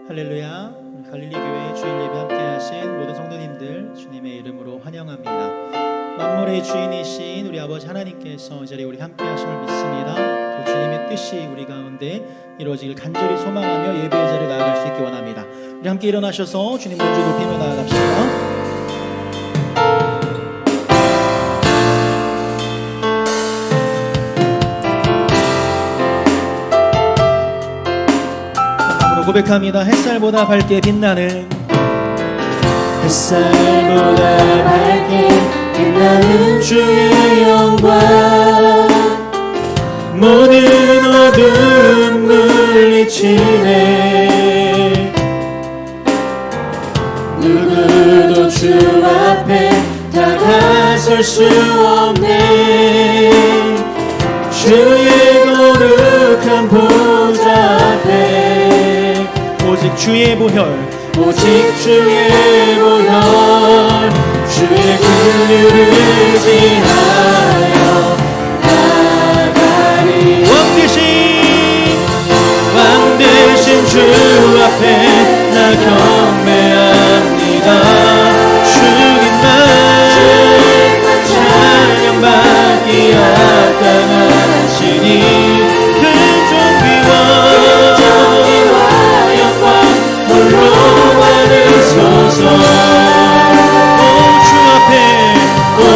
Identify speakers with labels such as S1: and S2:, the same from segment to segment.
S1: 할렐루야. 갈릴리 교회 주일 예배 함께 하신 모든 성도님들 주님의 이름으로 환영합니다. 만물의 주인이신 우리 아버지 하나님께서 이 자리에 우리 함께 하심을 믿습니다. 그 주님의 뜻이 우리 가운데 이루어지길 간절히 소망하며 예배의 자리에 나아갈 수 있기 원합니다. 우리 함께 일어나셔서 주님 먼저 높이며 나아갑시다. 고백합니다. 햇살보다 밝게 빛나는
S2: 햇살보다 밝게 빛나는 주의 영광 모든 어둠 물리치네 누구도 주 앞에 다가설 수 없네 주의 거룩한 보좌 앞에
S1: 오직 주의 보혈
S2: 오직 주의 보혈 주의 긍휼을 의지하여 나가리 왕 되신 주 앞에 나 경배합니다 주님만 찬양받기 합당하시니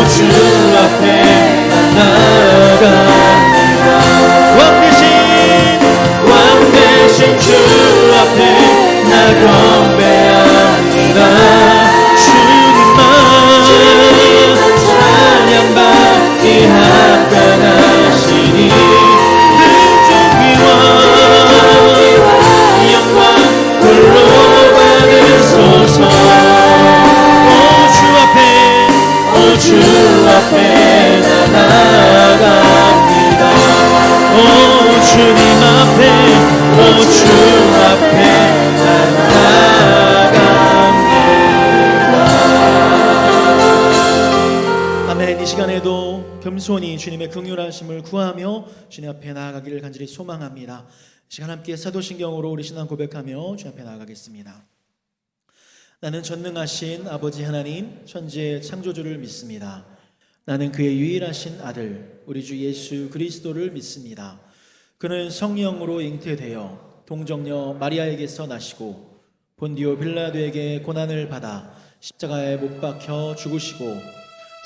S2: 주 앞에 나아갑니다 왕 대신 주 앞에 나 경배합니다 주님만 찬양받기 합당하시니 존귀와 영광 홀로 받으소서 주 앞에 나 나아갑니다 오 주님 앞에 오 주 앞에 나 나아갑니다
S1: 아멘. 이 시간에도 겸손히 주님의 긍휼하심을 구하며 주님 앞에 나아가기를 간절히 소망합니다. 이 시간 함께 사도신경으로 우리 신앙 고백하며 주님 앞에 나아가겠습니다. 나는 전능하신 아버지 하나님 천지의 창조주를 믿습니다. 나는 그의 유일하신 아들 우리 주 예수 그리스도를 믿습니다. 그는 성령으로 잉태되어 동정녀 마리아에게서 나시고 본디오 빌라도에게 고난을 받아 십자가에 못 박혀 죽으시고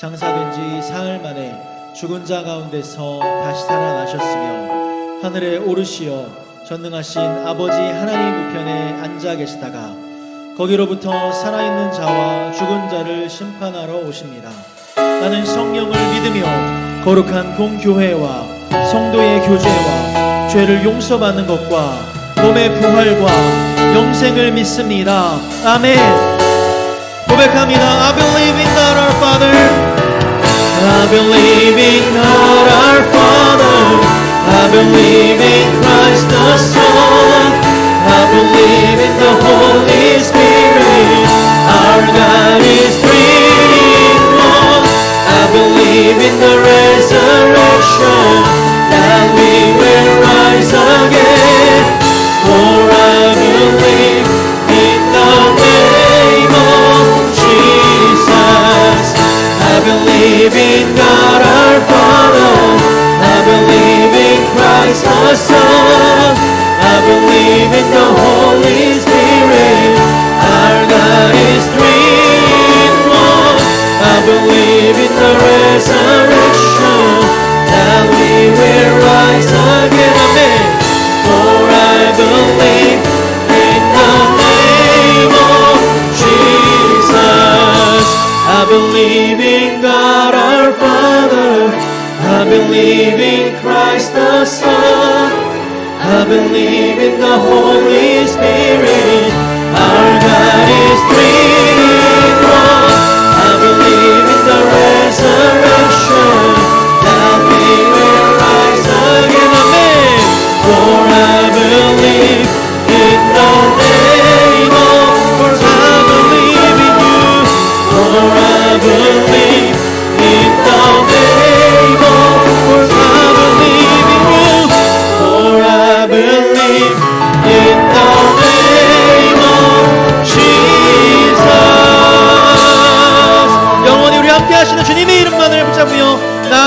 S1: 장사된 지 사흘 만에 죽은 자 가운데서 다시 살아나셨으며 하늘에 오르시어 전능하신 아버지 하나님 우편에 앉아 계시다가 거기로부터 살아있는 자와 죽은 자를 심판하러 오십니다. 나는 성령을 믿으며 거룩한 공교회와 성도의 교제와 죄를 용서받는 것과 몸의 부활과 영생을 믿습니다. 아멘. 고백합니다. I believe in God our Father.
S2: I believe in God our Father. I believe in Christ the Son. I believe in the Holy Spirit. Our God is three in one. I believe in the resurrection, that we will rise again. For I believe in the name of Jesus. I believe in God our Father. I believe in Christ the Son. I believe in the Holy Spirit. Our God is three in one. I believe in the resurrection, that we will rise again. Amen. For I believe in the name of Jesus. I believe in God our Father. I believe in Christ the Son. I believe in the Holy Spirit. Our God is three in one. I believe in the resurrection, that we will rise again. Amen. For I believe in the name of, for I believe in you. For I believe in the name of, for I believe in you. For I believe in the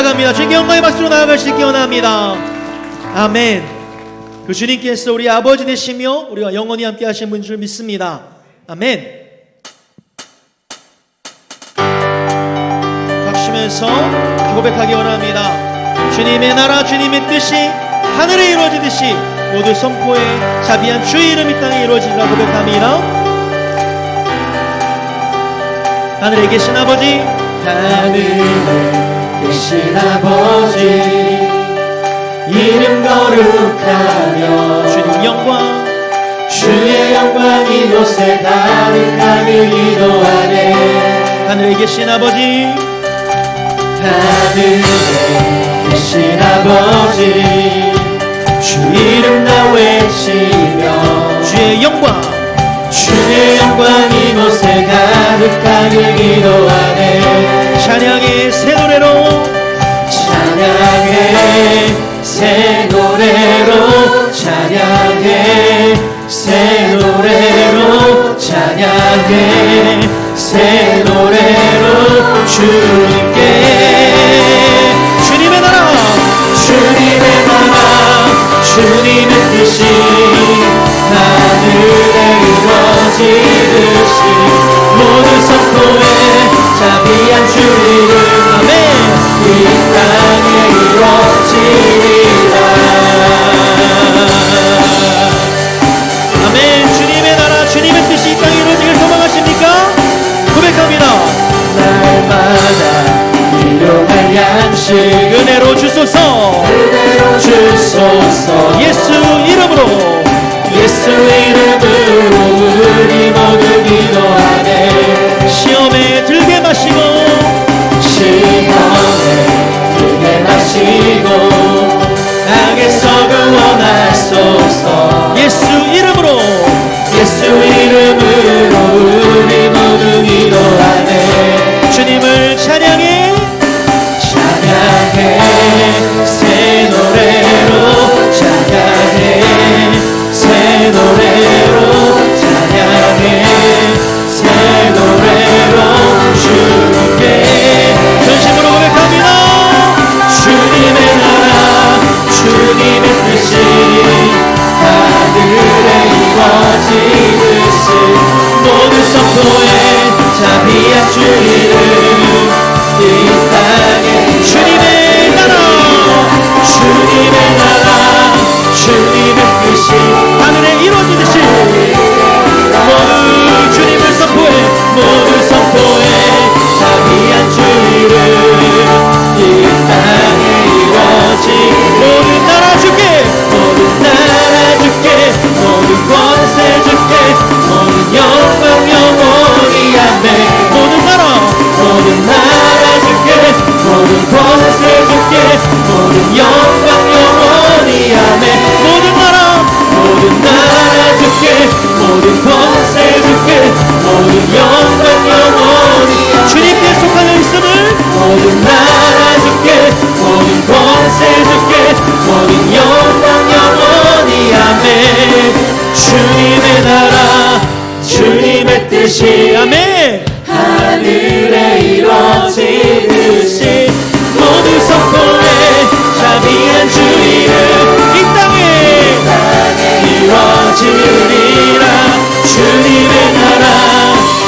S1: 나아갑니다. 주님께 영광의 박수로 나아갈 수 있기 원합니다. 아멘. 그 주님께서 우리 아버지 되시며 우리와 영원히 함께 하신 분인 줄 믿습니다. 아멘. 박수면서 고백하기 원합니다. 주님의 나라 주님의 뜻이 하늘에 이루어지듯이 모두 선포에 자비한 주의 이름 이 땅에 이루어지리라 고백합니다. 하늘에 계신 아버지,
S2: 하늘에 계신 아버지, 이름 거룩하며
S1: 주님 영광,
S2: 주의 영광 이곳에 가득하길 기도하네.
S1: 하늘에 계신 아버지,
S2: 하늘에 계신 아버지, 주 이름 나 외치며
S1: 주의 영광,
S2: 주의 영광 이곳에 가득하길 기도하네.
S1: 찬양의 새 노래로,
S2: 찬양해 새 노래로, 찬양해 새 노래로, 찬양해 새 노래로 주님께.
S1: 주님의 나라,
S2: 주님의 나라 주님의 뜻이 하늘에 이루어지듯이 모든 선포에 자비한 주 이름
S1: 아멘.
S2: 이 땅에 이루어지리라.
S1: 아멘. 주님의 나라 주님의 뜻이 이 땅에 이루어지길 소망하십니까? 고백합니다.
S2: 날마다 일용할 양식
S1: 은혜로 주소서,
S2: 그대로 주소서.
S1: 예수 이름으로,
S2: 예수 이름으로 우리 모두 기도하네.
S1: 시험에 들게 마시고
S2: 시험에 들게 마시고 악에서 구원하소서.
S1: 예수 이름으로,
S2: 예수 이름으로 우리 모두 기도하네.
S1: 주님을 찬양해,
S2: 찬양해 새 노래로, 찬양해 새 노래로, 찬양해 새 노래로 주님께.
S1: 전심으로 고백합니다.
S2: 주님의 나라 주님의 뜻이 하늘에 이루어지듯이 모든 선포에 자비한 주 이름 이 땅에.
S1: 주님의 나라,
S2: 주님의 나라 주님의 뜻이
S1: 하늘에 이루어지듯이 모든 주님을 선포해,
S2: 모든 선포에 자비한 주 이름 이 땅에 이루어지.
S1: 모든 나라 주께,
S2: 모든 나라 주께 모든 권세 주께 모든 영광 영원히 아멘.
S1: 모든 나라,
S2: 모든 나라 주께 모든 권세 주께 모든 영광 영원히 아멘.
S1: 모든 나라,
S2: 모든 나라 주께 모든 권세 주께 모든 영광 영원히 아멘.
S1: 주님께 속하여 있음을
S2: 모든 나라 주께 모든 권세 주께 모든 영광 영원히 아멘. 주님의 나라 주님의 뜻이
S1: 아멘.
S2: 하늘에 이루어지듯이 모든 선포에 자비한 주 이름
S1: 이 땅에
S2: 이루어지리라. 주님의 나라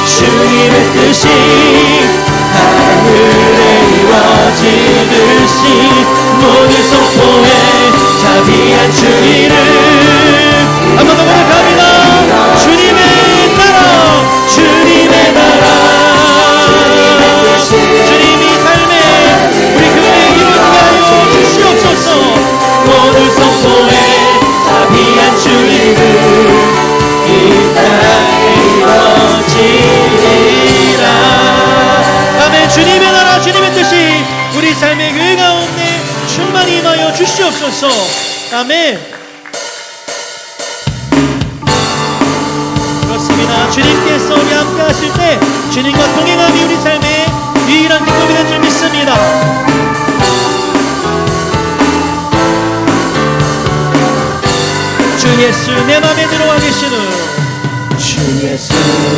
S2: 주님의 뜻이 하늘에 이루어지듯이 모든 선포에 자비한 주 이름.
S1: 한번 더 고백합니다. 주님의 나라, 주님의 나라, 주님이 삶에 우리 교회에 이루게 하여 주시옵소서.
S2: 모든 선포에 자비한 주 이름 이 땅에 이루어지리라.
S1: 아멘. 주님의 나라 주님의 뜻이 우리 삶의 교회 가운데 충만히 임하여 주시옵소서. 아멘. 그렇습니다. 주님께서 우리 함께 하실 때 주님과 동행함이 우리 삶의 유일한 기쁨이 된 줄 믿습니다. 주 예수 내 맘에 들어와 계시는
S2: 주 예수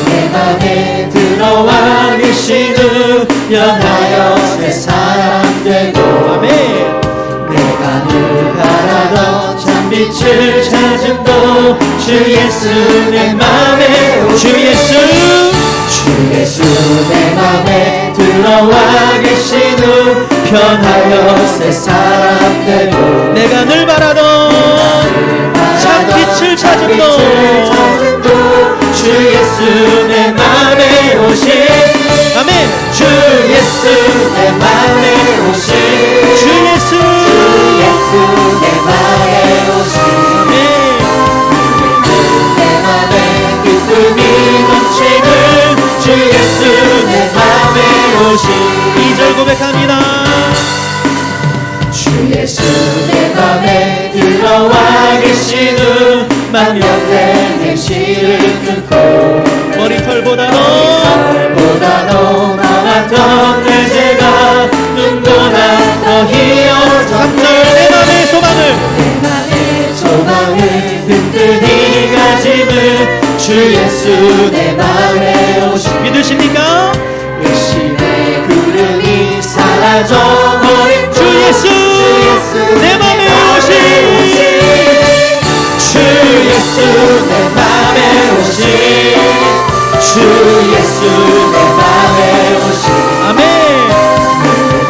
S2: 내 맘에 들어와 계시는 변하여 새 사람 되고
S1: 아멘.
S2: 내가 늘 바라던 참빛을 찾음도 주 예수 내 맘에
S1: 주 예수
S2: 주 예수 내 맘에 들어와 계신 후 변하여 새 사람 되고
S1: 내가 늘 바라던 참빛을 찾음도
S2: 주 예수 내 맘에 오신
S1: 아멘.
S2: 주 예수 내 맘에 오신
S1: 주 예수
S2: 내 맘에 오신
S1: 아멘.
S2: 내 맘에 기쁨이 넘치는 주 예수 내 맘에 오신
S1: 2절 고백합니다.
S2: 주 예수 내 맘에 들어와 계신 후 만병된 행실을 끊고
S1: 머리털보다도
S2: 보다도 남았던 내 죄가 눈보다 더 희어져
S1: 3절 내 맘의 소망을
S2: 내 맘의 소망을 든든히 가짐을 주 예수 내 맘에 오신
S1: 믿으십니까?
S2: 의심의 구름이 사라져버린
S1: 주 예수 내 맘에 오신
S2: 주 예수 내 맘에 오신 주 예수 내 맘에 오신
S1: 아멘.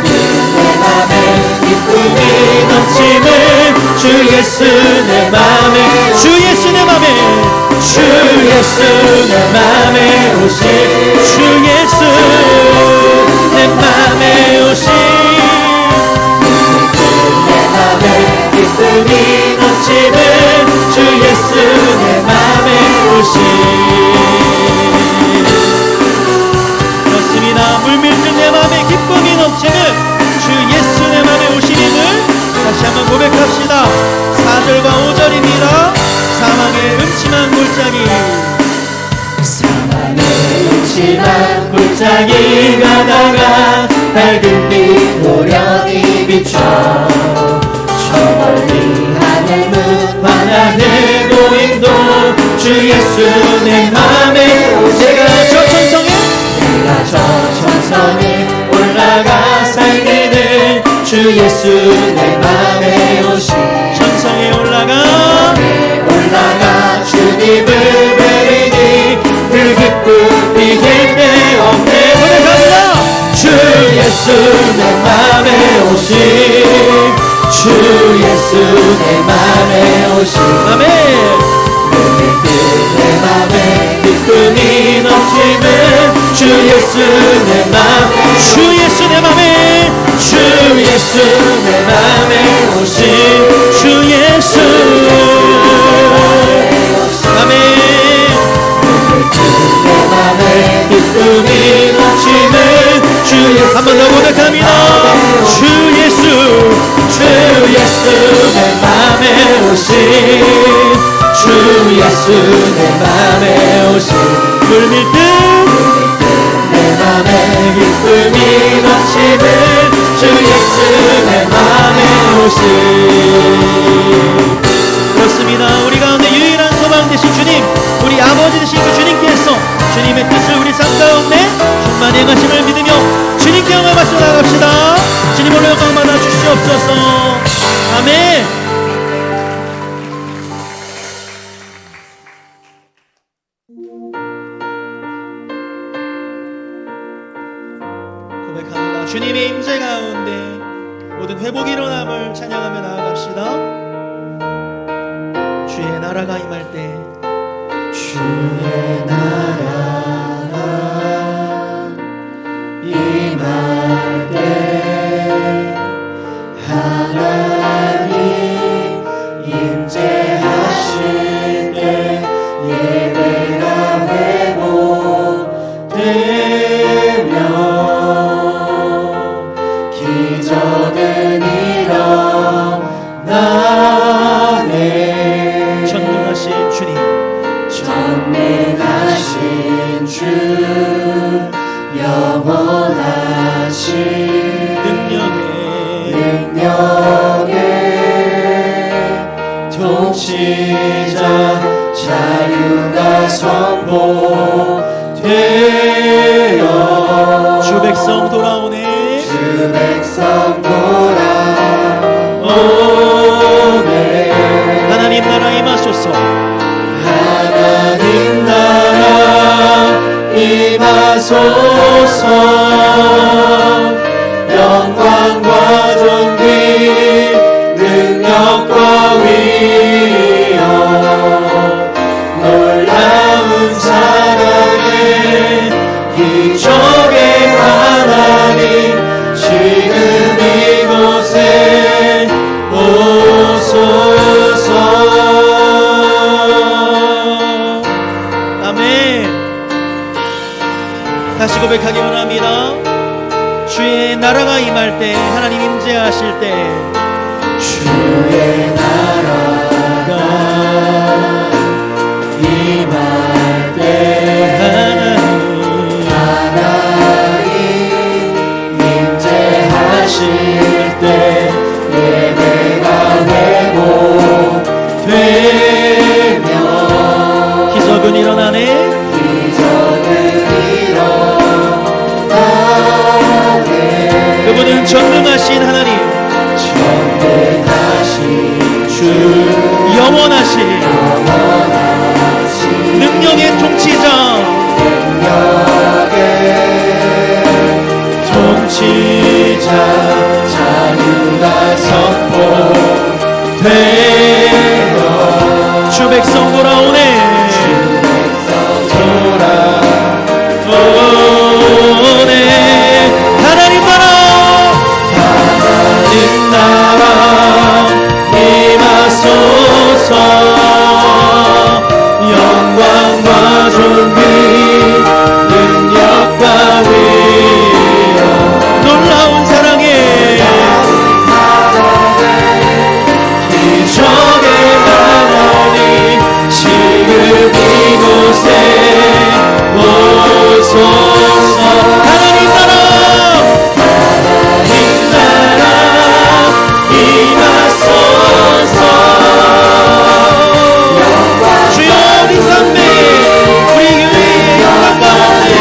S2: 내 맘에 기쁨이 넘치는 주 예수 내 맘에
S1: 주 예수 내 맘에
S2: 주 예수 내 맘에 오신
S1: 주 예수 내 맘에 오신
S2: 내 맘에 기쁨이 넘치는 주 예수 내 맘에 오신
S1: 그렇습니다. 물밀듯 내 맘에 기쁨이 넘치는 주 예수 내 맘에 오시님을 다시 한번 고백합시다. 4절과 5절입니다. 사망의 음침한 골짜기
S2: 사망의 음침한 골짜기 가다가 밝은 빛 호련히 비춰 저 멀리 하늘문 환하게 보인도 주 예수 내 맘에
S1: 제가 저 천성에
S2: 내가 저 천성에 올라가 살기는 주 예수 내 맘에 오신
S1: 천성에 올라가
S2: 주님을 뵈리니 그 기쁨 이길 데 없네
S1: 고백합니다.
S2: 주 예수 내 맘에 오신 주 예수 내 맘에 오신
S1: 아멘.
S2: 내 맘에 기쁨이 넘치는 주 예수 내 맘에
S1: 주 예수 내 맘에
S2: 주 예수 내 맘에 오신
S1: 주 예수 아멘.
S2: 내 맘에 기쁨이 넘치는 주 예수
S1: 한 번 더 고백합니다. 주 예수
S2: 주 예수 내 맘에 오신 주 예수 내 맘에 오신
S1: 물밀듯
S2: 내 맘에 기쁨이 넘치는 주 예수 내 맘에 오신
S1: 그렇습니다. 우리 가운데 유일한 소망 되신 주님, 우리 아버지 되신 그 주님께서 주님의 뜻을 우리 삶 가운데 충만히 행하심을 믿으며 주님께 영광 받쳐 나갑시다. 주님으로 영광 받아 주시옵소서. 아멘. 고백합니다. 주님의 임재 가운데 모든 회복이 일어남을 찬양하며 나아갑시다. 주의 나라가 임할 때
S2: 주의 나라가 임할 때 하나님 임재하실 때 예배가 회복되며 기적은 일어나네
S1: 전능하신 주님,
S2: 전능하신 주 영원하신 능력의 통치자 자유가 선포되어
S1: 주 백성 돌아오네
S2: 주 백성 돌아오네
S1: 하나님 나라 임하소서
S2: 하나님 나라 임하소서 영광과 존귀 능력과 위엄 놀라운 사랑의 기적의 하나님 지금 이곳에 오소서
S1: 아멘. 다시 고백하기 원합니다. 주의 나라가 임할 때 하나님 임재하실 때
S2: 주의 나라가 임할 때 하나님 임재하실 때 예배가 회복되며
S1: 기적은 일어나네
S2: 기적은 일어나네
S1: 그분은 전능하신 하나님
S2: 전능하신 주
S1: 영원하신 능력의 통치자
S2: 능력의 통치자 자유가 선포되어
S1: 주 백성 돌아오네
S2: 돌아오네
S1: 하나님 나라
S2: 하나님 나라 임하소서 영광과 존귀 능력과 위엄
S1: 놀라운 사랑에
S2: 기적의 하나님 지금 이곳에 오소서
S1: 하나님 나라
S2: 임하소서
S1: 주여 우리 삶에 우리 교회의 영광 가운데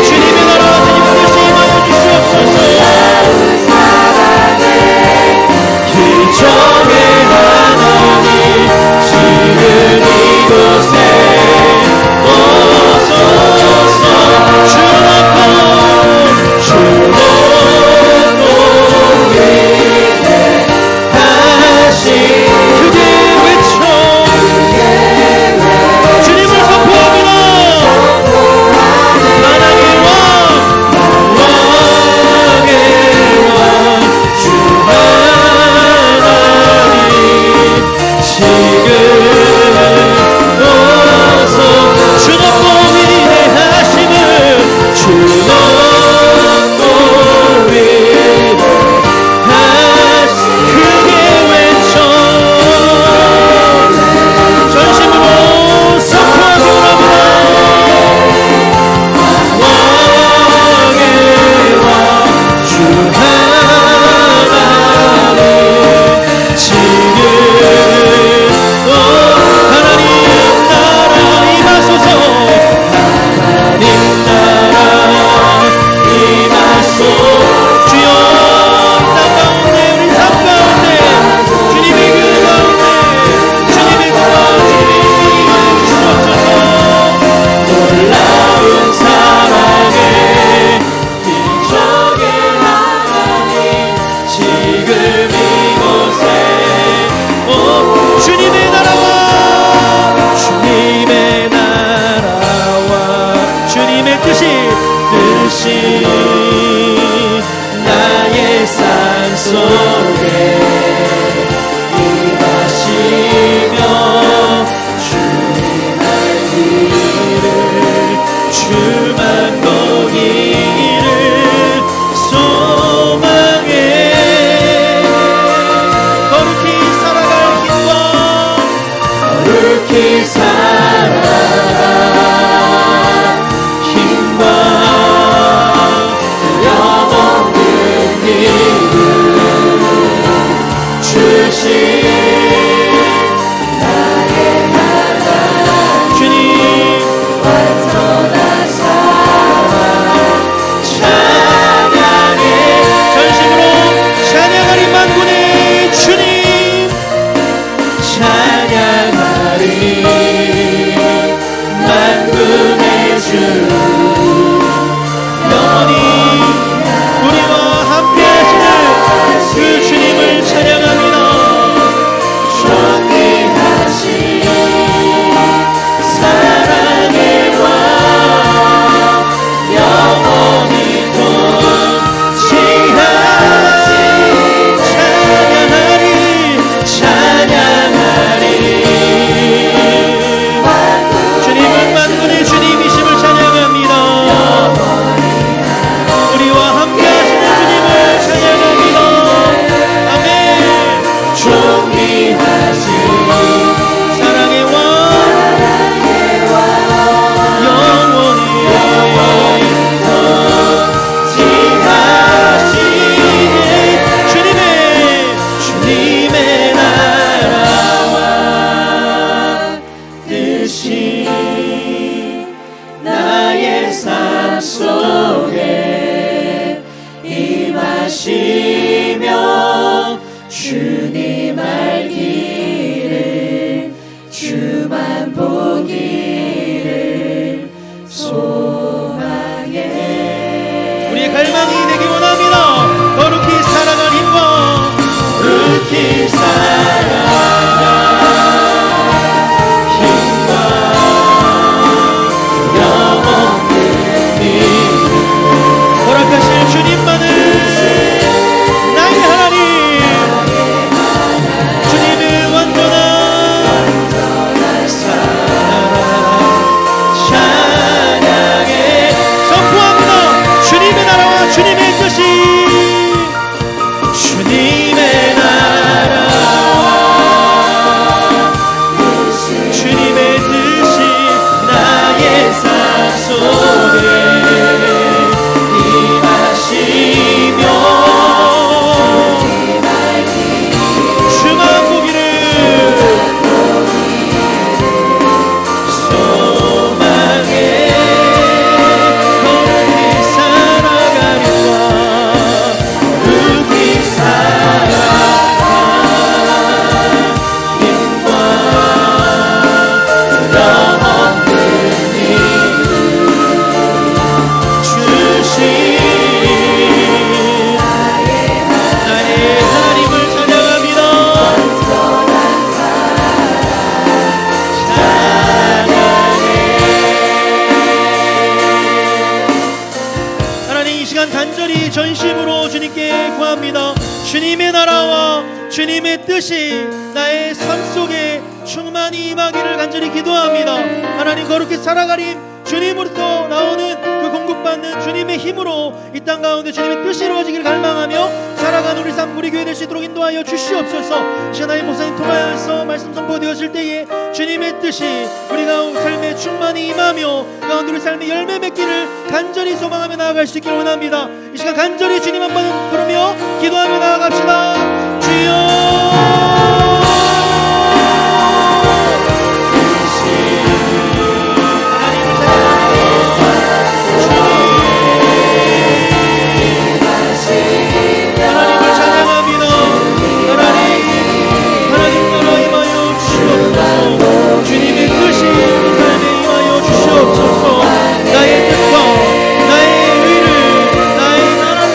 S1: 주님의 나라 주님의 뜻이 임하여 주시옵소서
S2: 기적의 하나님 지금 이곳에 오소서 주 높고 위대하신
S1: 크게 외쳐 주님을 선포합니다 만왕의 왕
S2: 왕의 왕주 하나님 지금 오소
S1: 주 높고 위대하심을
S2: 주 높고 위대하신
S1: 크게 외쳐 전심으로 선포하기 원합니다
S2: 왕의 왕주 하나님 지금
S1: 하나님 나라 임하소서
S2: 하나님 나라 임하소서
S1: 주여 땅 가운데 우리 삶 가운데 주님의 그 가운데 주님의 그 가운데 주옵소서
S2: 놀라운 사랑의 기적의 하나님 지금 이곳에
S1: 주님의 나라와 주님의 뜻이
S2: 나의 삶 속에 임하시며 주님의 일을 주만 보기를 소망해
S1: 거룩히 살아갈 힘과
S2: 거룩히 살아가 힘과 영원한 일을 길 살아가 힘과 영원히
S1: 허락하실 주님만을 나의 하나님, 주님의 완전한
S2: 사랑 찬양해
S1: 선포합니다. 주님의 나라와 주님의 뜻이,
S2: 주님의 나라와 주님의 뜻이 나의 삶 속에 임하시며
S1: 주만 보기를
S2: 소망해 거룩히 살아가리라 거룩히 살아가 힘과 영원히 주신
S1: 나의 하나님을 찬양합니다. 하나님, 이 시간 간절히 전심으로 주님께 구합니다. 주님의 나라와 주님의 뜻이 나의 삶 속에 충만히 임하기를 간절히 기도합니다. 하나님, 거룩히 살아가림 주님으로부터 나오는 그 공급받는 주님의 힘으로 이 땅 가운데 주님의 뜻이 이루어지기를 갈망하며 살아가는 우리 삶, 우리 교회 될 수 있도록 인도하여 주시옵소서. 시간의 목사님 통하여서 말씀 선포되었을 때에 주님의 뜻이 우리 삶에 충만히 임하며 가운데 우리 삶의 열매 맺기를 간절히 소망하며 나아갈 수 있기를 원합니다. 이 시간 간절히 주님 한번 부르며 기도하며 나아갑시다. 주여, 하나님을 찬양합니다. 하나님 나라 임하여 주시옵소서. 주님의 뜻이 이 삶에 임하여 주시옵소서. 나의 뜻과 나의 의를, 나의 나라를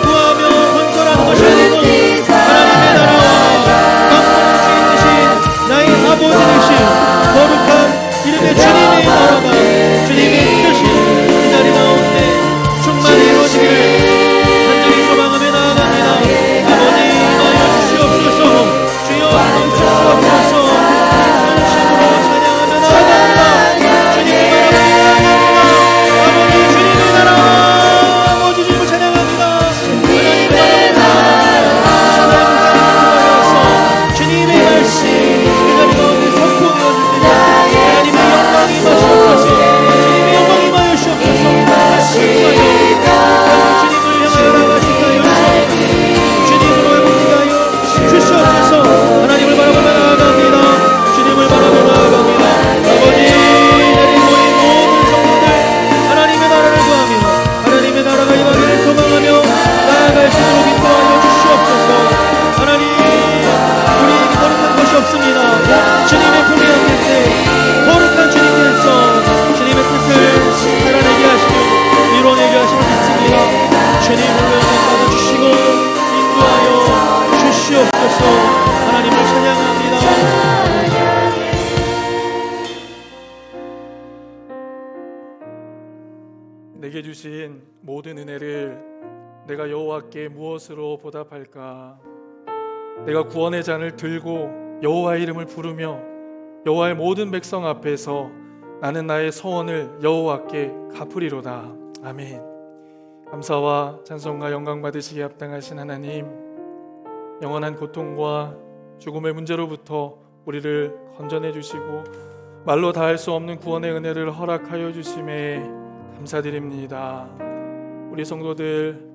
S1: 구하며 건설하는 것이 아니고 하나님의 나라와 만물의 주인 되신 나의 아버지 되신 거룩한 이름의 주님의 나라가, 주님의 뜻이 이 자리 가운데 충만히 이루어지기를 간절히 소망하며 나아갑니다. 아버지 임하여 주시옵소서. 주여 임하여 주시옵소서. 전심으로 찬양하며 나아갑니다. 주님을 바라봅니다. 아버지 주님의 나라, 아버지 주님을 찬양합니다. 하나님을 바라봅니다. 하나님을 주님의 말씀 그 자리 가운데 선포되어질 때 하나님의 영광이 임하시옵소서. 주님의 영광이 임하여 주시옵소서. 주님을 향하여 나가시게 하여 주님으로 회복되게 하여 주시옵소서. 하나님을 바라보며 나아갑니다. 주님을 바라보며 나아갑니다. 아버지, 내리 모인 모든 성도들 하나님의 나라를 구하며 하나님의 나라가 임하기를 소망하며 나아갈 수 있도록 인도하여 주시옵소서. 하나님, 우리에게 거룩한 것이 없습니다. 주님의 품에 안길 때 거룩한 주님께서 주님의 뜻을 살아내게 하시며 이뤄내게 하심을 믿습니다. 주님을 받아주시고 인도하여 주시옵소서. 하나님을 찬양합니다.
S3: 내게 주신 모든 은혜를 내가 여호와께 무엇으로 보답할까? 내가 구원의 잔을 들고 여호와의 이름을 부르며 여호와의 모든 백성 앞에서 나는 나의 서원을 여호와께 갚으리로다. 아멘. 감사와 찬송과 영광 받으시기에 합당하신 하나님, 영원한 고통과 죽음의 문제로부터 우리를 건져내 주시고 말로 다할 수 없는 구원의 은혜를 허락하여 주심에 감사드립니다. 우리 성도들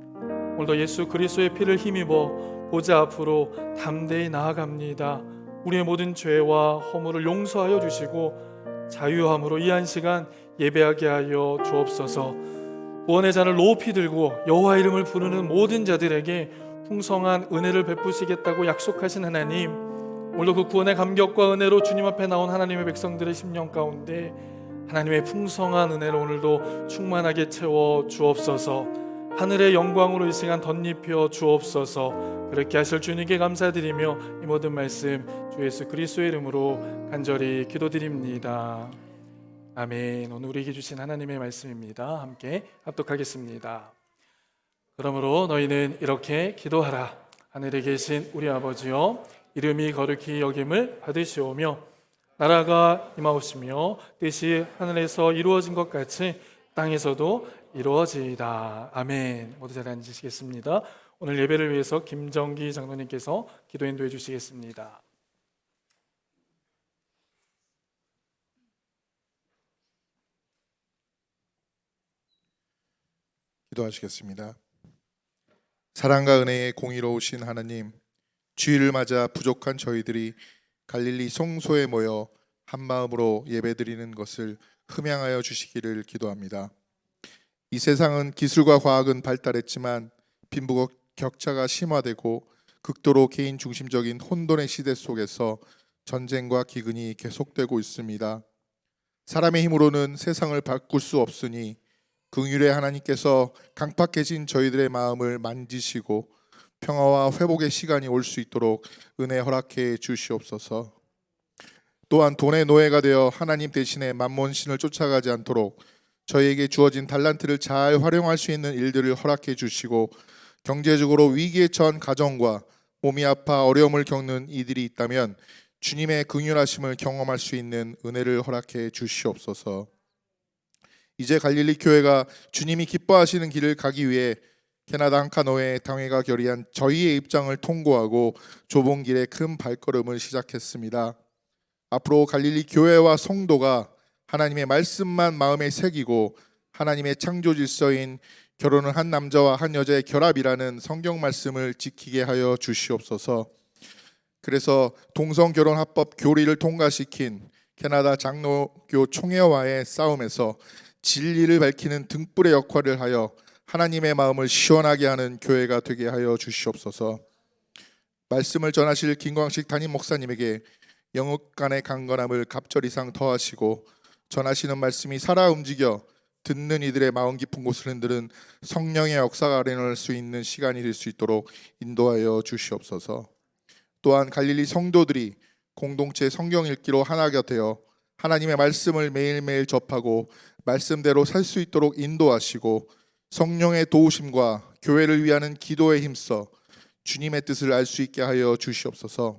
S3: 오늘도 예수 그리스도의 피를 힘입어 보좌 앞으로 담대히 나아갑니다. 우리의 모든 죄와 허물을 용서하여 주시고 자유함으로 이 한 시간 예배하게 하여 주옵소서. 구원의 잔을 높이 들고 여호와 이름을 부르는 모든 자들에게 풍성한 은혜를 베푸시겠다고 약속하신 하나님, 오늘도 그 구원의 감격과 은혜로 주님 앞에 나온 하나님의 백성들의 심령 가운데 하나님의 풍성한 은혜를 오늘도 충만하게 채워 주옵소서. 하늘의 영광으로 이 시간 덧입혀 주옵소서. 그렇게 하실 주님께 감사드리며 이 모든 말씀 주 예수 그리스도의 이름으로 간절히 기도드립니다. 아멘. 오늘 우리에게 주신 하나님의 말씀입니다. 함께 합독하겠습니다. 그러므로 너희는 이렇게 기도하라. 하늘에 계신 우리 아버지여, 이름이 거룩히 여김을 받으시오며 나라가 임하옵시며 뜻이 하늘에서 이루어진 것 같이 땅에서도 이루어지이다. 아멘. 모두 잘 앉으시겠습니다. 오늘 예배를 위해서 김정기 장로님께서 기도 인도해 주시겠습니다.
S4: 기도하시겠습니다. 사랑과 은혜의 공의로우신 하나님, 주일을 맞아 부족한 저희들이 갈릴리 성소에 모여 한마음으로 예배드리는 것을 흠양하여 주시기를 기도합니다. 이 세상은 기술과 과학은 발달했지만 빈부격차가 심화되고 극도로 개인 중심적인 혼돈의 시대 속에서 전쟁과 기근이 계속되고 있습니다. 사람의 힘으로는 세상을 바꿀 수 없으니 긍휼의 하나님께서 강팍해진 저희들의 마음을 만지시고 평화와 회복의 시간이 올 수 있도록 은혜 허락해 주시옵소서. 또한 돈의 노예가 되어 하나님 대신에 만몬신을 쫓아가지 않도록 저희에게 주어진 달란트를 잘 활용할 수 있는 일들을 허락해 주시고, 경제적으로 위기에 처한 가정과 몸이 아파 어려움을 겪는 이들이 있다면 주님의 긍휼하심을 경험할 수 있는 은혜를 허락해 주시옵소서. 이제 갈릴리 교회가 주님이 기뻐하시는 길을 가기 위해 캐나다 한카노에 당회가 결의한 저희의 입장을 통고하고 좁은 길에 큰 발걸음을 시작했습니다. 앞으로 갈릴리 교회와 성도가 하나님의 말씀만 마음에 새기고 하나님의 창조 질서인 결혼은 한 남자와 한 여자의 결합이라는 성경 말씀을 지키게 하여 주시옵소서. 그래서 동성결혼합법 교리를 통과시킨 캐나다 장로교 총회와의 싸움에서 진리를 밝히는 등불의 역할을 하여 하나님의 마음을 시원하게 하는 교회가 되게 하여 주시옵소서. 말씀을 전하실 김광식 담임 목사님에게 영역 간의 강건함을 갑절 이상 더하시고, 전하시는 말씀이 살아 움직여 듣는 이들의 마음 깊은 곳을 흔드는 성령의 역사가 일어날 수 있는 시간이 될 수 있도록 인도하여 주시옵소서. 또한 갈릴리 성도들이 공동체 성경 읽기로 하나가 되어 하나님의 말씀을 매일매일 접하고 말씀대로 살 수 있도록 인도하시고, 성령의 도우심과 교회를 위하는 기도에 힘써 주님의 뜻을 알 수 있게 하여 주시옵소서.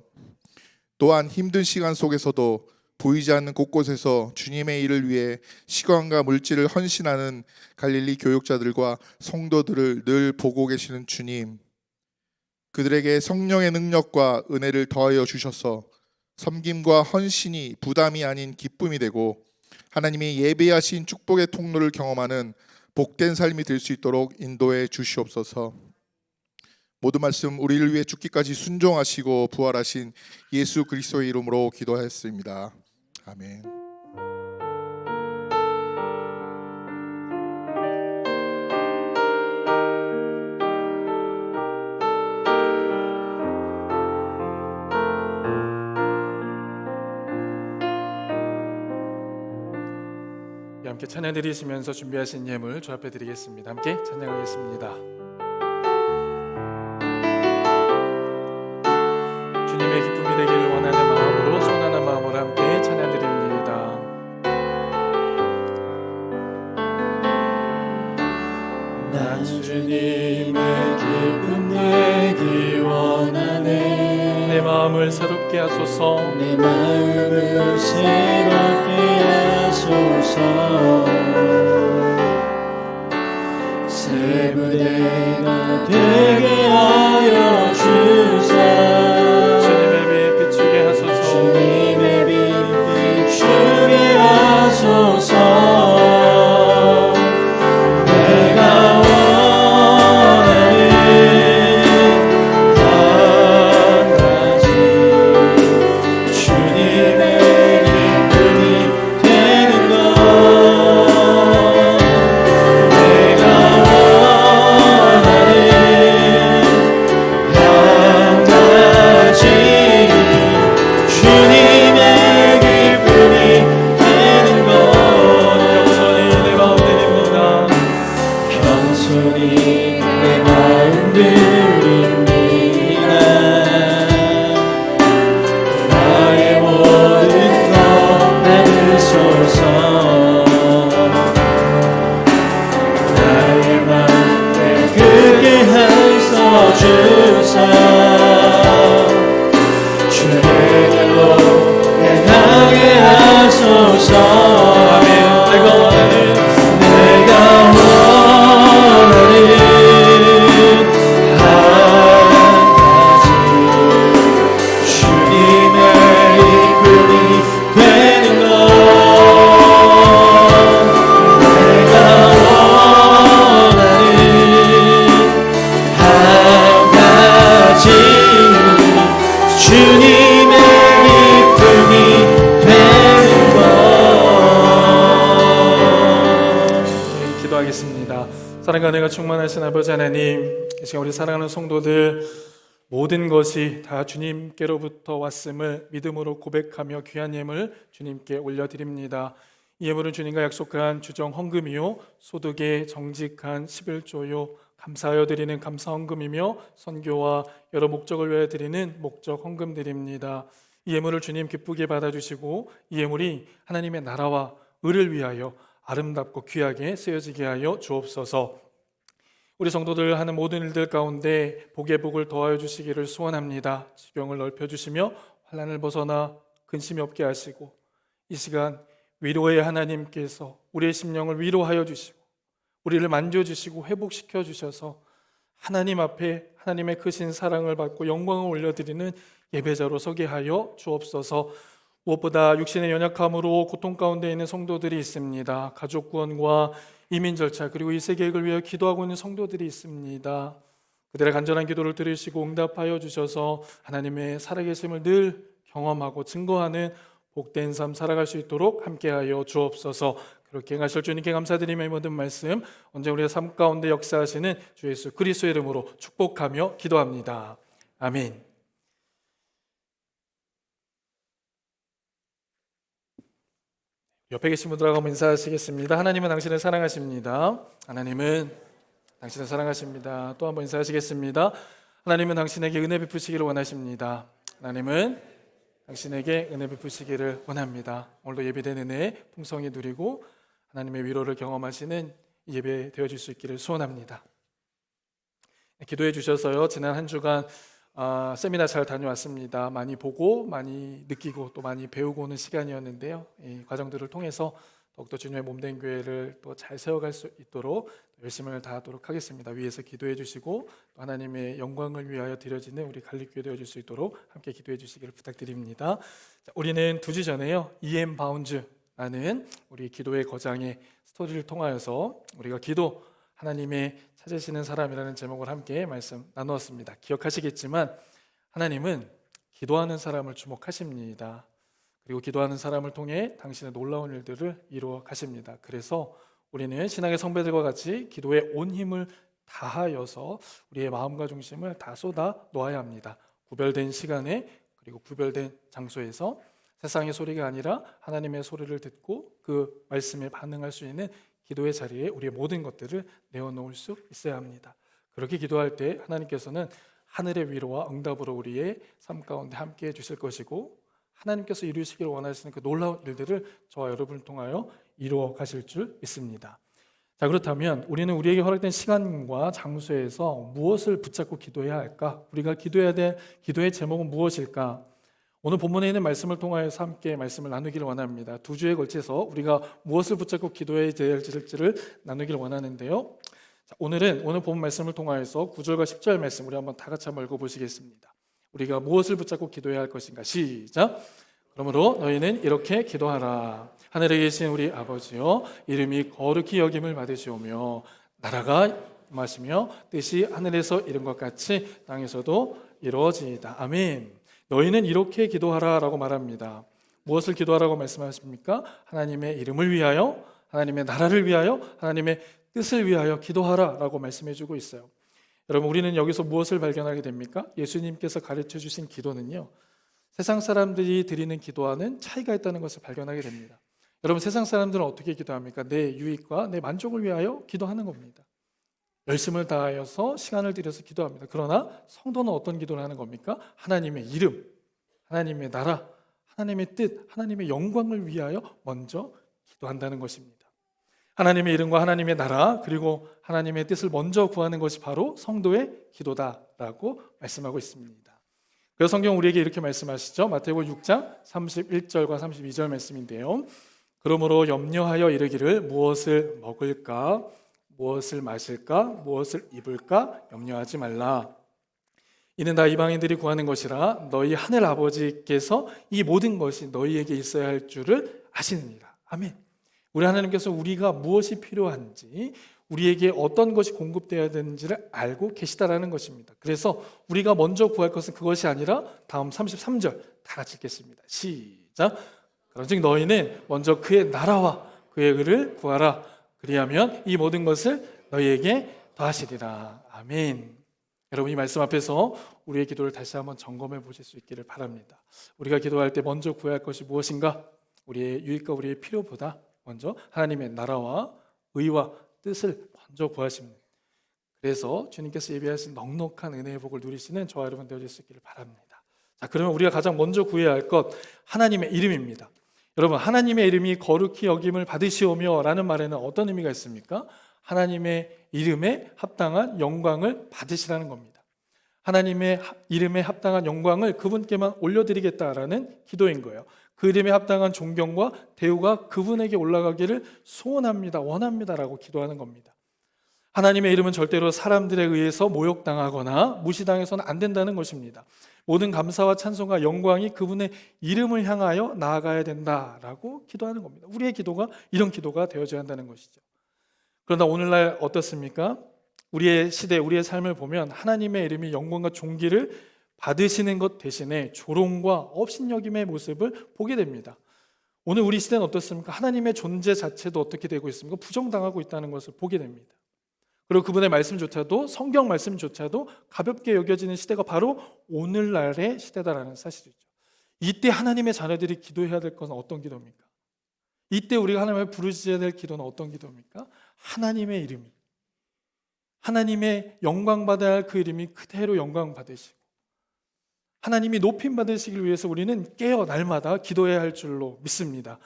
S4: 또한 힘든 시간 속에서도 보이지 않는 곳곳에서 주님의 일을 위해 시간과 물질을 헌신하는 갈릴리 교육자들과 성도들을 늘 보고 계시는 주님, 그들에게 성령의 능력과 은혜를 더하여 주셔서 섬김과 헌신이 부담이 아닌 기쁨이 되고 하나님이 예배하신 축복의 통로를 경험하는 복된 삶이 될 수 있도록 인도해 주시옵소서. 모든 말씀 우리를 위해 죽기까지 순종하시고 부활하신 예수 그리스도의 이름으로 기도하였습니다. 아멘.
S3: 함께 찬양 드리시면서 준비하신 예물 주 앞에 드리겠습니다. 함께 찬양하겠습니다. 주님의 기쁨이 되기를 원하는 마음으로, 손하는 마음으로 함께 찬양 드립니다.
S2: 난 주님의 기쁨 되기 원하네.
S3: 내 마음을 새롭게 하소서.
S2: 내 마음을 새롭게 하소서. 새 부대가 되게 하여 주사.
S3: 주님의 빛 비추게 하소서.
S2: 주님의 빛 비추게 하소서. 주님의 기쁨이 되는 것 주의 길로 행하게 하소서. 아멘. 내가 원하는 한 가지 주님의 이끌이 되는 것. 내가 원하는 한 가지 주님의 기쁨이 되는 것.
S3: 기도하겠습니다. 사랑과 은혜가 충만하신 아버지 하나님, 이 시간 우리 사랑하는 성도들 모든 것이 다 주님께로부터 왔음을 믿음으로 고백하며 귀한 예물 주님께 올려드립니다. 이 예물은 주님과 약속한 주정 헌금이요 소득의 정직한 11조요 감사하여 드리는 감사 헌금이며 선교와 여러 목적을 위하여 드리는 목적 헌금 드립니다. 이 예물을 주님 기쁘게 받아주시고 이 예물이 하나님의 나라와 의를 위하여 아름답고 귀하게 쓰여지게 하여 주옵소서. 우리 성도들 하는 모든 일들 가운데 복의 복을 더하여 주시기를 소원합니다. 지경을 넓혀주시며 환난을 벗어나 근심이 없게 하시고 이 시간 위로의 하나님께서 우리의 심령을 위로하여 주시고 우리를 만져주시고 회복시켜 주셔서 하나님 앞에 하나님의 크신 사랑을 받고 영광을 올려드리는 예배자로 서게 하여 주옵소서. 무엇보다 육신의 연약함으로 고통 가운데 있는 성도들이 있습니다. 가족 구원과 이민 절차 그리고 이 세계를 위해 기도하고 있는 성도들이 있습니다. 그들의 간절한 기도를 들으시고 응답하여 주셔서 하나님의 살아계심을 늘 경험하고 증거하는 복된 삶 살아갈 수 있도록 함께하여 주옵소서. 그렇게 행하실 주님께 감사드리며 이 모든 말씀 언제 우리의 삶 가운데 역사하시는 주 예수 그리스도의 이름으로 축복하며 기도합니다. 아멘. 옆에 계신 분들하고 한번 인사하시겠습니다. 하나님은 당신을 사랑하십니다. 하나님은 당신을 사랑하십니다. 또 한번 인사하시겠습니다. 하나님은 당신에게 은혜 베푸시기를 원하십니다. 하나님은 당신에게 은혜 베푸시기를 원합니다. 오늘도 예배된 은혜 풍성히 누리고 하나님의 위로를 경험하시는 예배 되어질 수 있기를 소원합니다. 기도해 주셔서요. 지난 한 주간 세미나 잘 다녀왔습니다. 많이 보고 많이 느끼고 또 많이 배우고 오는 시간이었는데요. 이 과정들을 통해서 더욱더 주님의 몸된 교회를 또 잘 세워갈 수 있도록 열심을 다하도록 하겠습니다. 위에서 기도해 주시고 또 하나님의 영광을 위하여 드려지는 우리 갈릭교회 되어줄 수 있도록 함께 기도해 주시기를 부탁드립니다. 자, 우리는 2주 전에요. E.M. 바운즈라는 우리 기도의 거장의 스토리를 통하여서 우리가 기도 하나님의 찾으시는 사람이라는 제목을 함께 말씀 나누었습니다. 기억하시겠지만 하나님은 기도하는 사람을 주목하십니다. 그리고 기도하는 사람을 통해 당신의 놀라운 일들을 이루어 가십니다. 그래서 우리는 신앙의 성배들과 같이 기도에 온 힘을 다하여서 우리의 마음과 중심을 다 쏟아 놓아야 합니다. 구별된 시간에 그리고 구별된 장소에서 세상의 소리가 아니라 하나님의 소리를 듣고 그 말씀에 반응할 수 있는 기도의 자리에 우리의 모든 것들을 내어놓을 수 있어야 합니다. 그렇게 기도할 때 하나님께서는 하늘의 위로와 응답으로 우리의 삶 가운데 함께해 주실 것이고 하나님께서 이루시기를 원하시는 그 놀라운 일들을 저와 여러분을 통하여 이루어 가실 줄 믿습니다. 자, 그렇다면 우리는 우리에게 허락된 시간과 장소에서 무엇을 붙잡고 기도해야 할까? 우리가 기도해야 될 기도의 제목은 무엇일까? 오늘 본문에 있는 말씀을 통하여서 함께 말씀을 나누기를 원합니다. 2주에 걸쳐서 우리가 무엇을 붙잡고 기도해야 될지를 나누기를 원하는데요. 자, 오늘 본문 말씀을 통하여서 9절과 10절 말씀 우리 한번 다 같이 한번 읽어보시겠습니다. 우리가 무엇을 붙잡고 기도해야 할 것인가? 시작! 그러므로 너희는 이렇게 기도하라. 하늘에 계신 우리 아버지여, 이름이 거룩히 여김을 받으시오며 나라가 임하시며 뜻이 하늘에서 이룬 것 같이 땅에서도 이루어지이다. 아멘. 너희는 이렇게 기도하라 라고 말합니다. 무엇을 기도하라고 말씀하십니까? 하나님의 이름을 위하여, 하나님의 나라를 위하여, 하나님의 뜻을 위하여 기도하라 라고 말씀해 주고 있어요. 여러분, 우리는 여기서 무엇을 발견하게 됩니까? 예수님께서 가르쳐 주신 기도는요, 세상 사람들이 드리는 기도와는 차이가 있다는 것을 발견하게 됩니다. 여러분, 세상 사람들은 어떻게 기도합니까? 내 유익과 내 만족을 위하여 기도하는 겁니다. 열심을 다하여서 시간을 들여서 기도합니다. 그러나 성도는 어떤 기도를 하는 겁니까? 하나님의 이름, 하나님의 나라, 하나님의 뜻, 하나님의 영광을 위하여 먼저 기도한다는 것입니다. 하나님의 이름과 하나님의 나라 그리고 하나님의 뜻을 먼저 구하는 것이 바로 성도의 기도다라고 말씀하고 있습니다. 그래서 성경 우리에게 이렇게 말씀하시죠. 마태복음 6장 31절과 32절 말씀인데요. 그러므로 염려하여 이르기를 무엇을 먹을까, 무엇을 마실까, 무엇을 입을까 염려하지 말라. 이는 다 이방인들이 구하는 것이라 너희 하늘 아버지께서 이 모든 것이 너희에게 있어야 할 줄을 아시느니라. 아멘. 우리 하나님께서 우리가 무엇이 필요한지, 우리에게 어떤 것이 공급되어야 되는지를 알고 계시다라는 것입니다. 그래서 우리가 먼저 구할 것은 그것이 아니라 다음 33절 다 같이 읽겠습니다. 시작. 그런즉 너희는 먼저 그의 나라와 그의 의를 구하라. 그리하면 이 모든 것을 너희에게 더하시리라. 아멘. 여러분, 이 말씀 앞에서 우리의 기도를 다시 한번 점검해 보실 수 있기를 바랍니다. 우리가 기도할 때 먼저 구해야 할 것이 무엇인가? 우리의 유익과 우리의 필요보다 먼저 하나님의 나라와 의와 뜻을 먼저 구하십니다. 그래서 주님께서 예비하신 넉넉한 은혜의 복을 누리시는 저와 여러분 되어질 수 있기를 바랍니다. 자, 그러면 우리가 가장 먼저 구해야 할 것, 하나님의 이름입니다. 여러분, 하나님의 이름이 거룩히 여김을 받으시오며 라는 말에는 어떤 의미가 있습니까? 하나님의 이름에 합당한 영광을 받으시라는 겁니다. 하나님의 이름에 합당한 영광을 그분께만 올려드리겠다라는 기도인 거예요. 그 이름에 합당한 존경과 대우가 그분에게 올라가기를 소원합니다, 원합니다라고 기도하는 겁니다. 하나님의 이름은 절대로 사람들에 의해서 모욕당하거나 무시당해서는 안 된다는 것입니다. 모든 감사와 찬송과 영광이 그분의 이름을 향하여 나아가야 된다라고 기도하는 겁니다. 우리의 기도가 이런 기도가 되어져야 한다는 것이죠. 그러나 오늘날 어떻습니까? 우리의 시대, 우리의 삶을 보면 하나님의 이름이 영광과 존귀를 받으시는 것 대신에 조롱과 업신여김의 모습을 보게 됩니다. 오늘 우리 시대는 어떻습니까? 하나님의 존재 자체도 어떻게 되고 있습니까? 부정당하고 있다는 것을 보게 됩니다. 그리고 그분의 말씀조차도, 성경 말씀조차도 가볍게 여겨지는 시대가 바로 오늘날의 시대다라는 사실이죠. 이때 하나님의 자녀들이 기도해야 될 것은 어떤 기도입니까? 이때 우리가 하나님을 부르셔야 될 기도는 어떤 기도입니까? 하나님의 이름이, 하나님의 영광 받아야 할 그 이름이 그대로 영광 받으시고 하나님이 높임 받으시길 위해서 우리는 깨어 날마다 기도해야 할 줄로 믿습니다.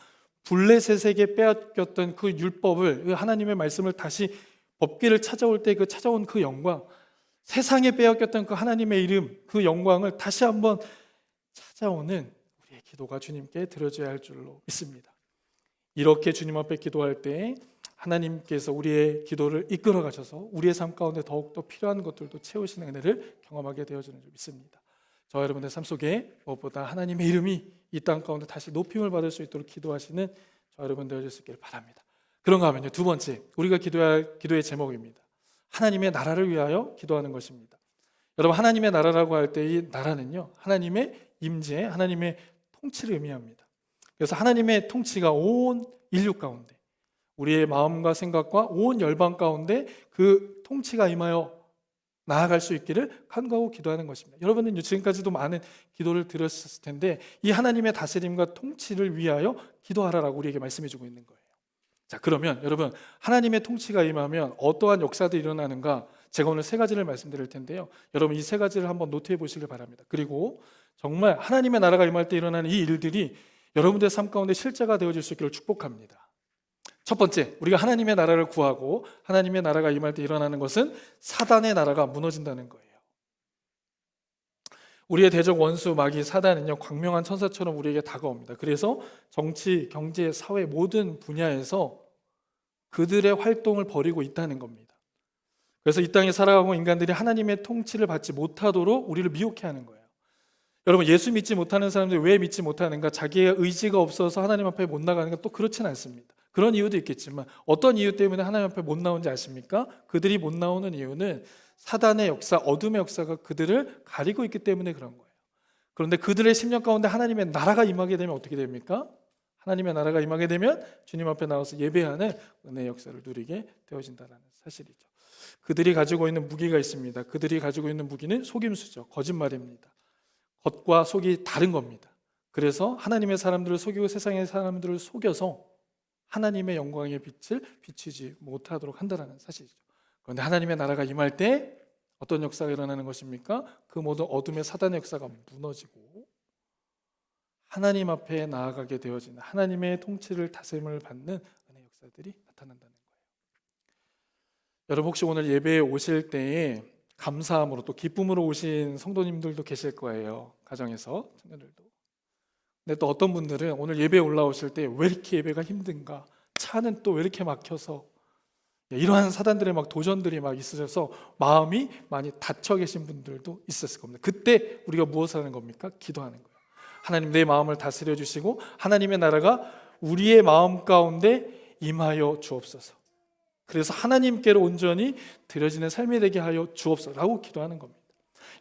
S3: 블레셋에게 빼앗겼던 그 율법을, 하나님의 말씀을 다시 법궤를 찾아올 때 그 찾아온 그 영광, 세상에 빼앗겼던 그 하나님의 이름, 그 영광을 다시 한번 찾아오는 우리의 기도가 주님께 드려져야 할 줄로 믿습니다. 이렇게 주님 앞에 기도할 때 하나님께서 우리의 기도를 이끌어 가셔서 우리의 삶 가운데 더욱더 필요한 것들도 채우시는 은혜를 경험하게 되어지는 줄 믿습니다. 저와 여러분의 삶 속에 무엇보다 하나님의 이름이 이 땅 가운데 다시 높임을 받을 수 있도록 기도하시는 저와 여러분 되어질 수 있기를 바랍니다. 그런가 하면요, 두 번째, 우리가 기도할 기도의 제목입니다. 하나님의 나라를 위하여 기도하는 것입니다. 여러분, 하나님의 나라라고 할 때 이 나라는요, 하나님의 임재, 하나님의 통치를 의미합니다. 그래서 하나님의 통치가 온 인류 가운데, 우리의 마음과 생각과 온 열방 가운데 그 통치가 임하여 나아갈 수 있기를 간구하고 기도하는 것입니다. 여러분은 지금까지도 많은 기도를 들으셨을 텐데 이 하나님의 다스림과 통치를 위하여 기도하라라고 우리에게 말씀해주고 있는 거예요. 자, 그러면 여러분, 하나님의 통치가 임하면 어떠한 역사들이 일어나는가? 제가 오늘 세 가지를 말씀드릴 텐데요. 여러분, 이 세 가지를 한번 노트해 보시길 바랍니다. 그리고 정말 하나님의 나라가 임할 때 일어나는 이 일들이 여러분들의 삶 가운데 실제가 되어질 수 있기를 축복합니다. 첫 번째, 우리가 하나님의 나라를 구하고 하나님의 나라가 임할 때 일어나는 것은 사단의 나라가 무너진다는 거예요. 우리의 대적 원수 마귀 사단은요, 광명한 천사처럼 우리에게 다가옵니다. 그래서 정치, 경제, 사회 모든 분야에서 그들의 활동을 벌이고 있다는 겁니다. 그래서 이 땅에 살아가고 인간들이 하나님의 통치를 받지 못하도록 우리를 미혹해 하는 거예요. 여러분, 예수 믿지 못하는 사람들이 왜 믿지 못하는가? 자기의 의지가 없어서 하나님 앞에 못 나가는가? 또 그렇지는 않습니다. 그런 이유도 있겠지만 어떤 이유 때문에 하나님 앞에 못 나오는지 아십니까? 그들이 못 나오는 이유는 사단의 역사, 어둠의 역사가 그들을 가리고 있기 때문에 그런 거예요. 그런데 그들의 심령 가운데 하나님의 나라가 임하게 되면 어떻게 됩니까? 하나님의 나라가 임하게 되면 주님 앞에 나와서 예배하는 은혜의 역사를 누리게 되어진다는 사실이죠. 그들이 가지고 있는 무기가 있습니다. 그들이 가지고 있는 무기는 속임수죠. 거짓말입니다. 겉과 속이 다른 겁니다. 그래서 하나님의 사람들을 속이고 세상의 사람들을 속여서 하나님의 영광의 빛을 비추지 못하도록 한다는 사실이죠. 그런데 하나님의 나라가 임할 때 어떤 역사가 일어나는 것입니까? 그 모든 어둠의 사단의 역사가 무너지고 하나님 앞에 나아가게 되어지는, 하나님의 통치를 다스림을 받는 은혜의 역사들이 나타납니다. 나타난다는 거예요. 여러분 혹시 오늘 예배에 오실 때에 감사함으로 또 기쁨으로 오신 성도님들도 계실 거예요. 가정에서 청년들도. 근데 또 어떤 분들은 오늘 예배에 올라오실 때 왜 이렇게 예배가 힘든가? 차는 또 왜 이렇게 막혀서 이러한 사단들의 막 도전들이 막 있으셔서 마음이 많이 닫혀 계신 분들도 있었을 겁니다. 그때 우리가 무엇을 하는 겁니까? 기도하는 거예요. 하나님 내 마음을 다스려 주시고 하나님의 나라가 우리의 마음 가운데 임하여 주옵소서. 그래서 하나님께로 온전히 드려지는 삶이 되게 하여 주옵소서라고 기도하는 겁니다.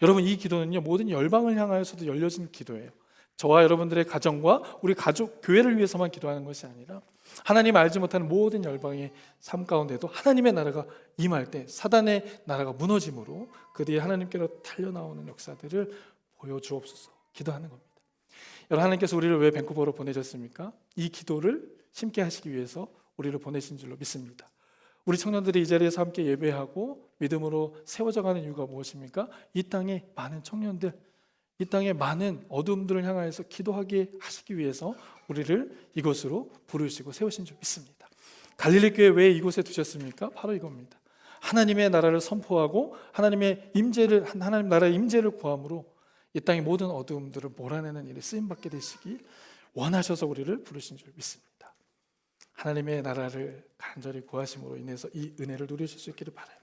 S3: 여러분 이 기도는요 모든 열방을 향하여서도 열려진 기도예요. 저와 여러분들의 가정과 우리 가족, 교회를 위해서만 기도하는 것이 아니라 하나님 알지 못하는 모든 열방의 삶 가운데도 하나님의 나라가 임할 때 사단의 나라가 무너짐으로 그들이 하나님께로 달려나오는 역사들을 보여주옵소서 기도하는 겁니다. 여러분 하나님께서 우리를 왜 밴쿠버로 보내셨습니까? 이 기도를 심게 하시기 위해서 우리를 보내신 줄로 믿습니다. 우리 청년들이 이 자리에서 함께 예배하고 믿음으로 세워져가는 이유가 무엇입니까? 이 땅에 많은 청년들, 이 땅에 많은 어둠들을 향하여서 기도하게 하시기 위해서 우리를 이곳으로 부르시고 세우신 줄 믿습니다. 갈릴리 교회 왜 이곳에 두셨습니까? 바로 이겁니다. 하나님의 나라를 선포하고 하나님의 임재를 하나님 나라의 임재를 구함으로 이 땅의 모든 어두움들을 몰아내는 일에 쓰임 받게 되시길 원하셔서 우리를 부르신 줄 믿습니다. 하나님의 나라를 간절히 구하심으로 인해서 이 은혜를 누리실 수 있기를 바랍니다.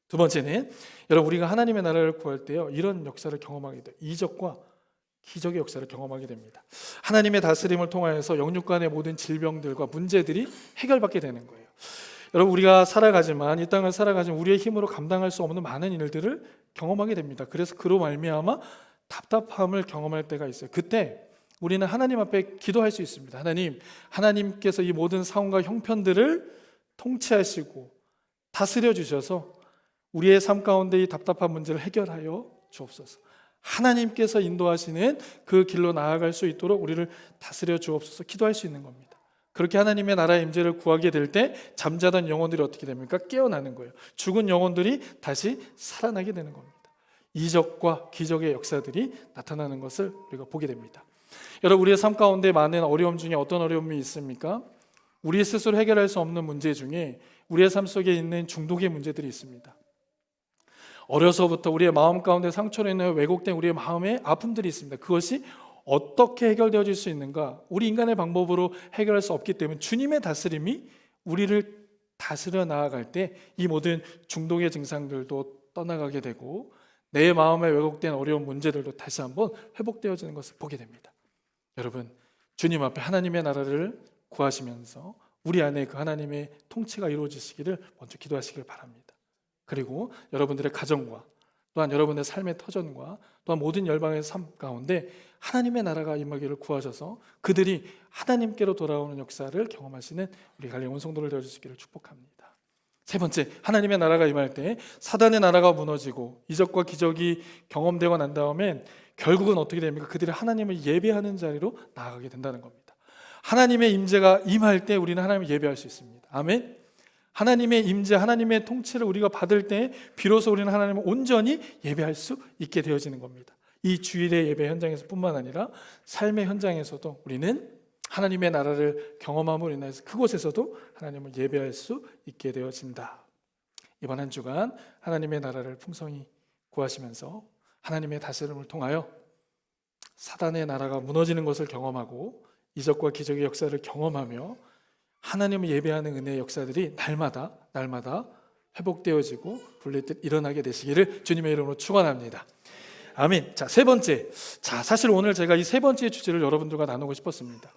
S3: 두 번째는 여러분 우리가 하나님의 나라를 구할 때요 이런 역사를 경험하게 돼요. 이적과 기적의 역사를 경험하게 됩니다. 하나님의 다스림을 통하여서 영육 간의 모든 질병들과 문제들이 해결받게 되는 거예요. 여러분 우리가 살아가지만 이 땅을 살아가지만 우리의 힘으로 감당할 수 없는 많은 일들을 경험하게 됩니다. 그래서 그로 말미암아 답답함을 경험할 때가 있어요. 그때 우리는 하나님 앞에 기도할 수 있습니다. 하나님께서 이 모든 상황과 형편들을 통치하시고 다스려 주셔서 우리의 삶 가운데 이 답답한 문제를 해결하여 주옵소서. 하나님께서 인도하시는 그 길로 나아갈 수 있도록 우리를 다스려 주옵소서 기도할 수 있는 겁니다. 그렇게 하나님의 나라의 임재를 구하게 될 때 잠자던 영혼들이 어떻게 됩니까? 깨어나는 거예요. 죽은 영혼들이 다시 살아나게 되는 겁니다. 이적과 기적의 역사들이 나타나는 것을 우리가 보게 됩니다. 여러분 우리의 삶 가운데 많은 어려움 중에 어떤 어려움이 있습니까? 우리 스스로 해결할 수 없는 문제 중에 우리의 삶 속에 있는 중독의 문제들이 있습니다. 어려서부터 우리의 마음 가운데 상처로 인해 왜곡된 우리의 마음의 아픔들이 있습니다. 그것이 어떻게 해결되어질 수 있는가? 우리 인간의 방법으로 해결할 수 없기 때문에 주님의 다스림이 우리를 다스려 나아갈 때 이 모든 중독의 증상들도 떠나가게 되고 내 마음에 왜곡된 어려운 문제들도 다시 한번 회복되어지는 것을 보게 됩니다. 여러분 주님 앞에 하나님의 나라를 구하시면서 우리 안에 그 하나님의 통치가 이루어지시기를 먼저 기도하시길 바랍니다. 그리고 여러분들의 가정과 또한 여러분의 삶의 터전과 또한 모든 열방의 삶 가운데 하나님의 나라가 임하기를 구하셔서 그들이 하나님께로 돌아오는 역사를 경험하시는 우리 갈릴리 온성도를 되어주시기를 축복합니다. 세 번째, 하나님의 나라가 임할 때 사단의 나라가 무너지고 이적과 기적이 경험되고 난 다음엔 결국은 어떻게 됩니까? 그들이 하나님을 예배하는 자리로 나아가게 된다는 겁니다. 하나님의 임재가 임할 때 우리는 하나님을 예배할 수 있습니다. 아멘. 하나님의 임재, 하나님의 통치를 우리가 받을 때 비로소 우리는 하나님을 온전히 예배할 수 있게 되어지는 겁니다. 이 주일의 예배 현장에서 뿐만 아니라 삶의 현장에서도 우리는 하나님의 나라를 경험함으로 인해서 그곳에서도 하나님을 예배할 수 있게 되어진다. 이번 한 주간 하나님의 나라를 풍성히 구하시면서 하나님의 다스림을 통하여 사단의 나라가 무너지는 것을 경험하고 이적과 기적의 역사를 경험하며 하나님을 예배하는 은혜의 역사들이 날마다 회복되어지고 분리듯 일어나게 되시기를 주님의 이름으로 축원합니다. 아멘. 자, 세 번째. 자, 사실 오늘 제가 이 세 번째 주제를 여러분들과 나누고 싶었습니다.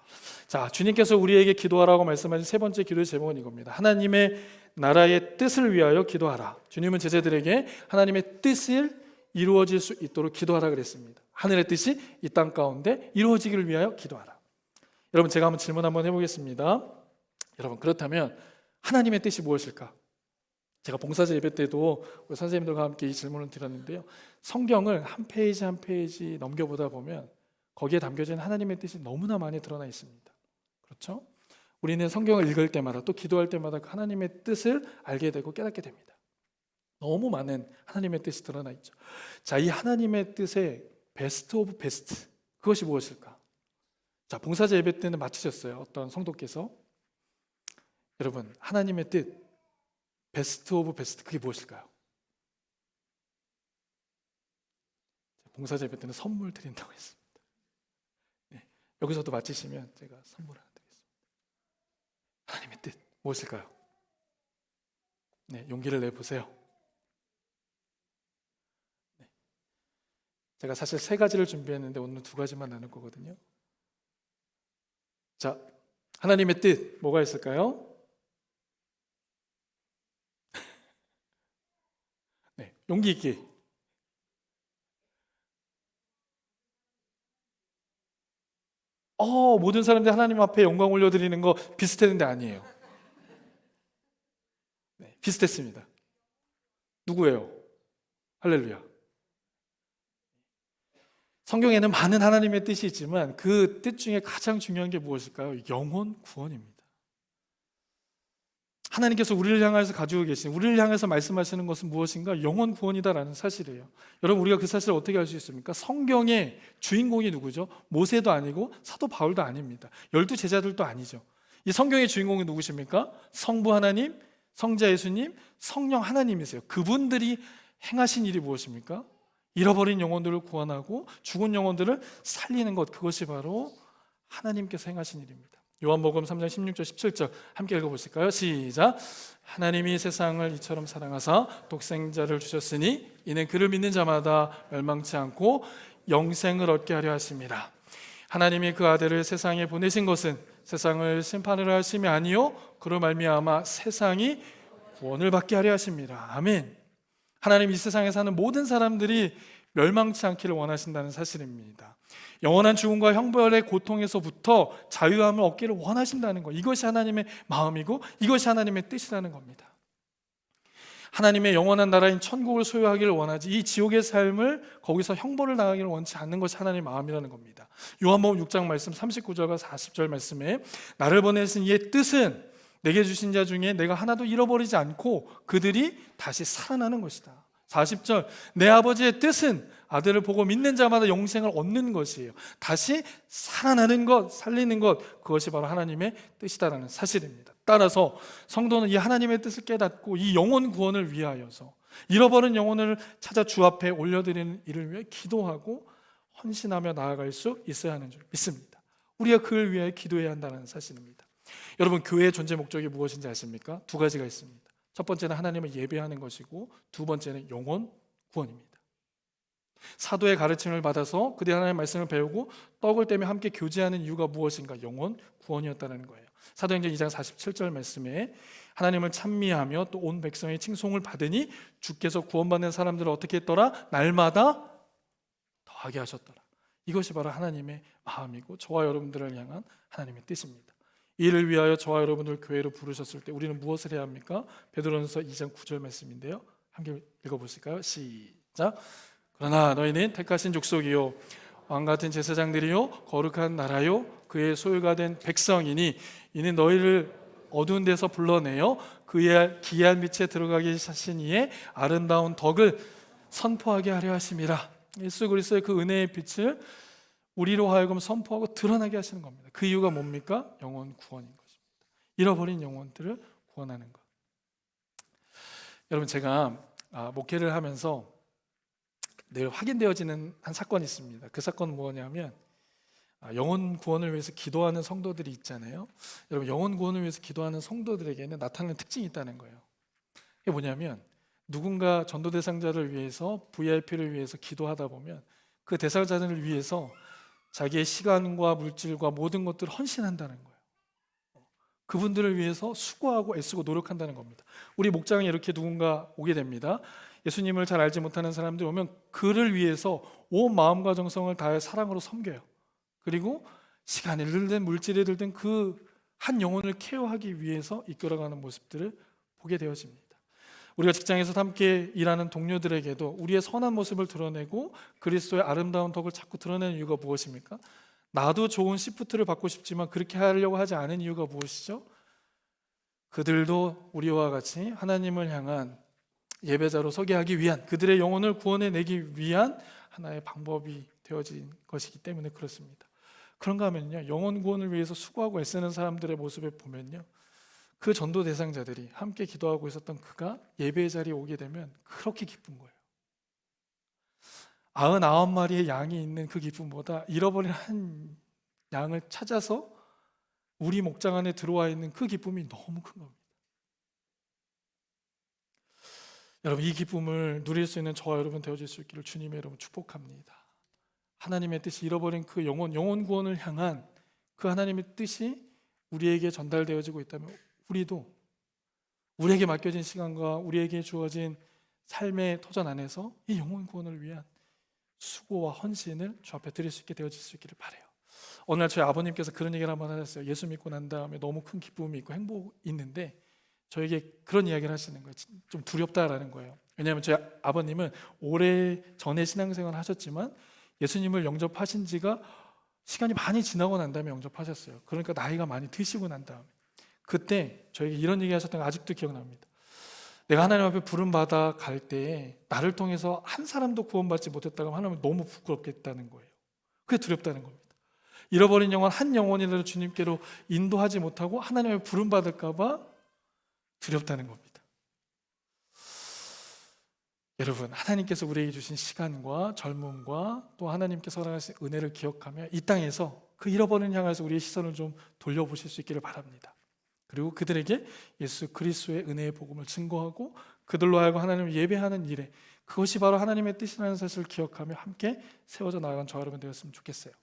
S3: 자, 주님께서 우리에게 기도하라고 말씀하신 세 번째 기도의 제목은 이겁니다. 하나님의 나라의 뜻을 위하여 기도하라. 주님은 제자들에게 하나님의 뜻을 이루어질 수 있도록 기도하라 그랬습니다. 하늘의 뜻이 이 땅 가운데 이루어지기를 위하여 기도하라. 여러분 제가 한번 질문 한번 해보겠습니다. 여러분 그렇다면 하나님의 뜻이 무엇일까? 제가 봉사자 예배 때도 우리 선생님들과 함께 이 질문을 드렸는데요. 성경을 한 페이지 한 페이지 넘겨보다 보면 거기에 담겨진 하나님의 뜻이 너무나 많이 드러나 있습니다. 그렇죠? 우리는 성경을 읽을 때마다 또 기도할 때마다 그 하나님의 뜻을 알게 되고 깨닫게 됩니다. 너무 많은 하나님의 뜻이 드러나 있죠. 자, 이 하나님의 뜻의 베스트 오브 베스트 그것이 무엇일까? 자, 봉사자 예배 때는 마치셨어요. 어떤 성도께서 여러분, 하나님의 뜻, 베스트 오브 베스트, 그게 무엇일까요? 봉사 예배 때는 선물 드린다고 했습니다. 네, 여기서도 마치시면 제가 선물 하나 드리겠습니다. 하나님의 뜻 무엇일까요? 네, 용기를 내보세요. 네, 제가 사실 3가지를 준비했는데 오늘 2가지만 나눌 거거든요. 자, 하나님의 뜻 뭐가 있을까요? 네, 용기 있게. 모든 사람들이 하나님 앞에 영광 올려드리는 거 비슷했는데 아니에요. 네, 비슷했습니다. 누구예요? 할렐루야. 성경에는 많은 하나님의 뜻이 있지만 그 뜻 중에 가장 중요한 게 무엇일까요? 영혼 구원입니다. 하나님께서 우리를 향해서 가지고 계신, 우리를 향해서 말씀하시는 것은 무엇인가? 영혼 구원이다라는 사실이에요. 여러분, 우리가 그 사실을 어떻게 알 수 있습니까? 성경의 주인공이 누구죠? 모세도 아니고 사도 바울도 아닙니다. 12 제자들도 아니죠. 이 성경의 주인공이 누구십니까? 성부 하나님, 성자 예수님, 성령 하나님이세요. 그분들이 행하신 일이 무엇입니까? 잃어버린 영혼들을 구원하고 죽은 영혼들을 살리는 것, 그것이 바로 하나님께서 행하신 일입니다. 요한복음 3장 16절 17절 함께 읽어보실까요? 시작. 하나님이 세상을 이처럼 사랑하사 독생자를 주셨으니 이는 그를 믿는 자마다 멸망치 않고 영생을 얻게 하려 하심이라. 하나님이 그 아들을 세상에 보내신 것은 세상을 심판하려 하심이 아니요 그로 말미암아 세상이 구원을 받게 하려 하심이라. 아멘. 하나님 이 세상에 사는 모든 사람들이 멸망치 않기를 원하신다는 사실입니다. 영원한 죽음과 형벌의 고통에서부터 자유함을 얻기를 원하신다는 것, 이것이 하나님의 마음이고 이것이 하나님의 뜻이라는 겁니다. 하나님의 영원한 나라인 천국을 소유하기를 원하지 이 지옥의 삶을 거기서 형벌을 당하기를 원치 않는 것이 하나님의 마음이라는 겁니다. 요한복음 6장 말씀 39절과 40절 말씀에 나를 보내신 이의 뜻은 내게 주신 자 중에 내가 하나도 잃어버리지 않고 그들이 다시 살아나는 것이다. 40절 내 아버지의 뜻은 아들을 보고 믿는 자마다 영생을 얻는 것이에요. 다시 살아나는 것, 살리는 것, 그것이 바로 하나님의 뜻이다라는 사실입니다. 따라서 성도는 이 하나님의 뜻을 깨닫고 이 영혼 구원을 위하여서 잃어버린 영혼을 찾아 주 앞에 올려드리는 일을 위해 기도하고 헌신하며 나아갈 수 있어야 하는 줄 믿습니다. 우리가 그를 위해 기도해야 한다는 사실입니다. 여러분, 교회의 존재 목적이 무엇인지 아십니까? 2가지가 있습니다. 첫 번째는 하나님을 예배하는 것이고 두 번째는 영혼 구원입니다. 사도의 가르침을 받아서 그들이 하나님의 말씀을 배우고 떡을 떼며 함께 교제하는 이유가 무엇인가? 영혼 구원이었다는 거예요. 사도행전 2장 47절 말씀에 하나님을 찬미하며 또 온 백성의 칭송을 받으니 주께서 구원받는 사람들을 어떻게 했더라? 날마다 더하게 하셨더라. 이것이 바로 하나님의 마음이고 저와 여러분들을 향한 하나님의 뜻입니다. 이를 위하여 저와 여러분들 교회로 부르셨을 때 우리는 무엇을 해야 합니까? 베드로전서 2장 9절 말씀인데요, 함께 읽어보실까요? 시작. 그러나 너희는 택하신 족속이요 왕같은 제사장들이요 거룩한 나라요 그의 소유가 된 백성이니 이는 너희를 어두운 데서 불러내어 그의 기이한 빛에 들어가게 하신 이의 아름다운 덕을 선포하게 하려 하심이라. 예수 그리스도의 그 은혜의 빛을 우리로 하여금 선포하고 드러나게 하시는 겁니다. 그 이유가 뭡니까? 영혼 구원인 것입니다. 잃어버린 영혼들을 구원하는 것. 여러분, 제가 목회를 하면서 늘 확인되어지는 한 사건이 있습니다. 그 사건은 뭐냐면 영혼 구원을 위해서 기도하는 성도들이 있잖아요. 여러분, 영혼 구원을 위해서 기도하는 성도들에게는 나타나는 특징이 있다는 거예요. 그게 뭐냐면 누군가 전도 대상자를 위해서 VIP를 위해서 기도하다 보면 그 대상자를 위해서 자기의 시간과 물질과 모든 것들을 헌신한다는 거예요. 그분들을 위해서 수고하고 애쓰고 노력한다는 겁니다. 우리 목장에 이렇게 누군가 오게 됩니다. 예수님을 잘 알지 못하는 사람들이 오면 그를 위해서 온 마음과 정성을 다해 사랑으로 섬겨요. 그리고 시간이 들든 물질이 들든 그 한 영혼을 케어하기 위해서 이끌어가는 모습들을 보게 되어집니다. 우리가 직장에서 함께 일하는 동료들에게도 우리의 선한 모습을 드러내고 그리스도의 아름다운 덕을 자꾸 드러내는 이유가 무엇입니까? 나도 좋은 시프트를 받고 싶지만 그렇게 하려고 하지 않은 이유가 무엇이죠? 그들도 우리와 같이 하나님을 향한 예배자로 서게 하기 위한, 그들의 영혼을 구원해내기 위한 하나의 방법이 되어진 것이기 때문에 그렇습니다. 그런가 하면요, 영혼 구원을 위해서 수고하고 애쓰는 사람들의 모습을 보면요, 그 전도 대상자들이 함께 기도하고 있었던 그가 예배 자리에 오게 되면 그렇게 기쁜 거예요. 99마리의 양이 있는 그 기쁨보다 잃어버린 한 양을 찾아서 우리 목장 안에 들어와 있는 그 기쁨이 너무 큰 겁니다. 여러분, 이 기쁨을 누릴 수 있는 저와 여러분 되어질 수 있기를 주님의 이름으로 축복합니다. 하나님의 뜻이 잃어버린 그 영혼 구원을 향한 그 하나님의 뜻이 우리에게 전달되어지고 있다면 우리도 우리에게 맡겨진 시간과 우리에게 주어진 삶의 터전 안에서 이 영혼 구원을 위한 수고와 헌신을 주 앞에 드릴 수 있게 되어질 수 있기를 바라요. 어느 날 저희 아버님께서 그런 얘기를 한번 하셨어요. 예수 믿고 난 다음에 너무 큰 기쁨이 있고 행복이 있는데 저에게 그런 이야기를 하시는 거예요. 좀 두렵다라는 거예요. 왜냐하면 저희 아버님은 오래 전에 신앙생활을 하셨지만 예수님을 영접하신 지가 시간이 많이 지나고 난 다음에 영접하셨어요. 그러니까 나이가 많이 드시고 난 다음에 그때 저에게 이런 얘기 하셨던 거 아직도 기억납니다. 내가 하나님 앞에 부름받아 갈 때 나를 통해서 한 사람도 구원받지 못했다고 하면 하나님은 너무 부끄럽겠다는 거예요. 그게 두렵다는 겁니다. 잃어버린 영혼 한 영혼이라도 주님께로 인도하지 못하고 하나님의 부름받을까 봐 두렵다는 겁니다. 여러분, 하나님께서 우리에게 주신 시간과 젊음과 또 하나님께서 허락하신 은혜를 기억하며 이 땅에서 그 잃어버린 향해서 우리의 시선을 좀 돌려보실 수 있기를 바랍니다. 그리고 그들에게 예수 그리스도의 은혜의 복음을 증거하고 그들로 하여금 하나님을 예배하는 일에 그것이 바로 하나님의 뜻이라는 사실을 기억하며 함께 세워져 나아간 저와 여러분 되었으면 좋겠어요.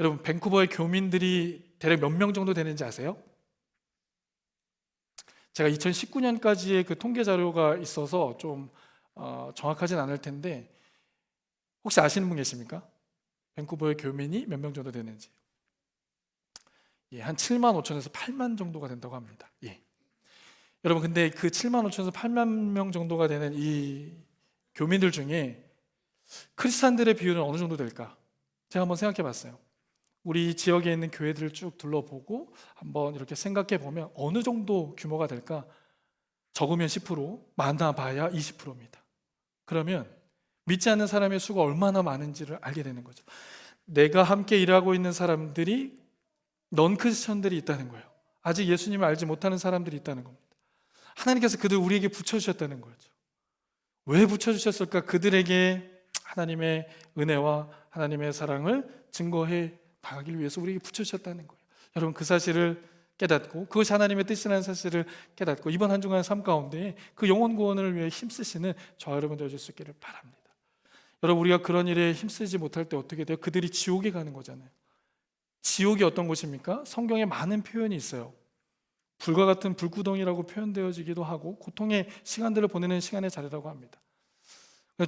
S3: 여러분, 밴쿠버의 교민들이 대략 몇 명 정도 되는지 아세요? 제가 2019년까지의 그 통계 자료가 있어서 좀 정확하진 않을 텐데 혹시 아시는 분 계십니까? 밴쿠버의 교민이 몇 명 정도 되는지. 예, 한 7만 5천에서 8만 정도가 된다고 합니다. 예. 여러분, 근데 그 7만 5천에서 8만 명 정도가 되는 이 교민들 중에 크리스찬들의 비율은 어느 정도 될까? 제가 한번 생각해 봤어요. 우리 지역에 있는 교회들을 쭉 둘러보고 한번 이렇게 생각해 보면 어느 정도 규모가 될까? 적으면 10%, 많아봐야 20%입니다. 그러면 믿지 않는 사람의 수가 얼마나 많은지를 알게 되는 거죠. 내가 함께 일하고 있는 사람들이 넌 크리스천들이 있다는 거예요. 아직 예수님을 알지 못하는 사람들이 있다는 겁니다. 하나님께서 그들 우리에게 붙여주셨다는 거죠. 왜 붙여주셨을까? 그들에게 하나님의 은혜와 하나님의 사랑을 증거해 나가기 위해서 우리에게 붙여주셨다는 거예요. 여러분, 그 사실을 깨닫고 그것이 하나님의 뜻이라는 사실을 깨닫고 이번 한 주간의 삶 가운데 그 영혼 구원을 위해 힘쓰시는 저와 여러분 되어줄 수 있기를 바랍니다. 여러분, 우리가 그런 일에 힘쓰지 못할 때 어떻게 돼요? 그들이 지옥에 가는 거잖아요. 지옥이 어떤 곳입니까? 성경에 많은 표현이 있어요. 불과 같은 불구덩이라고 표현되어지기도 하고 고통의 시간들을 보내는 시간의 자리라고 합니다.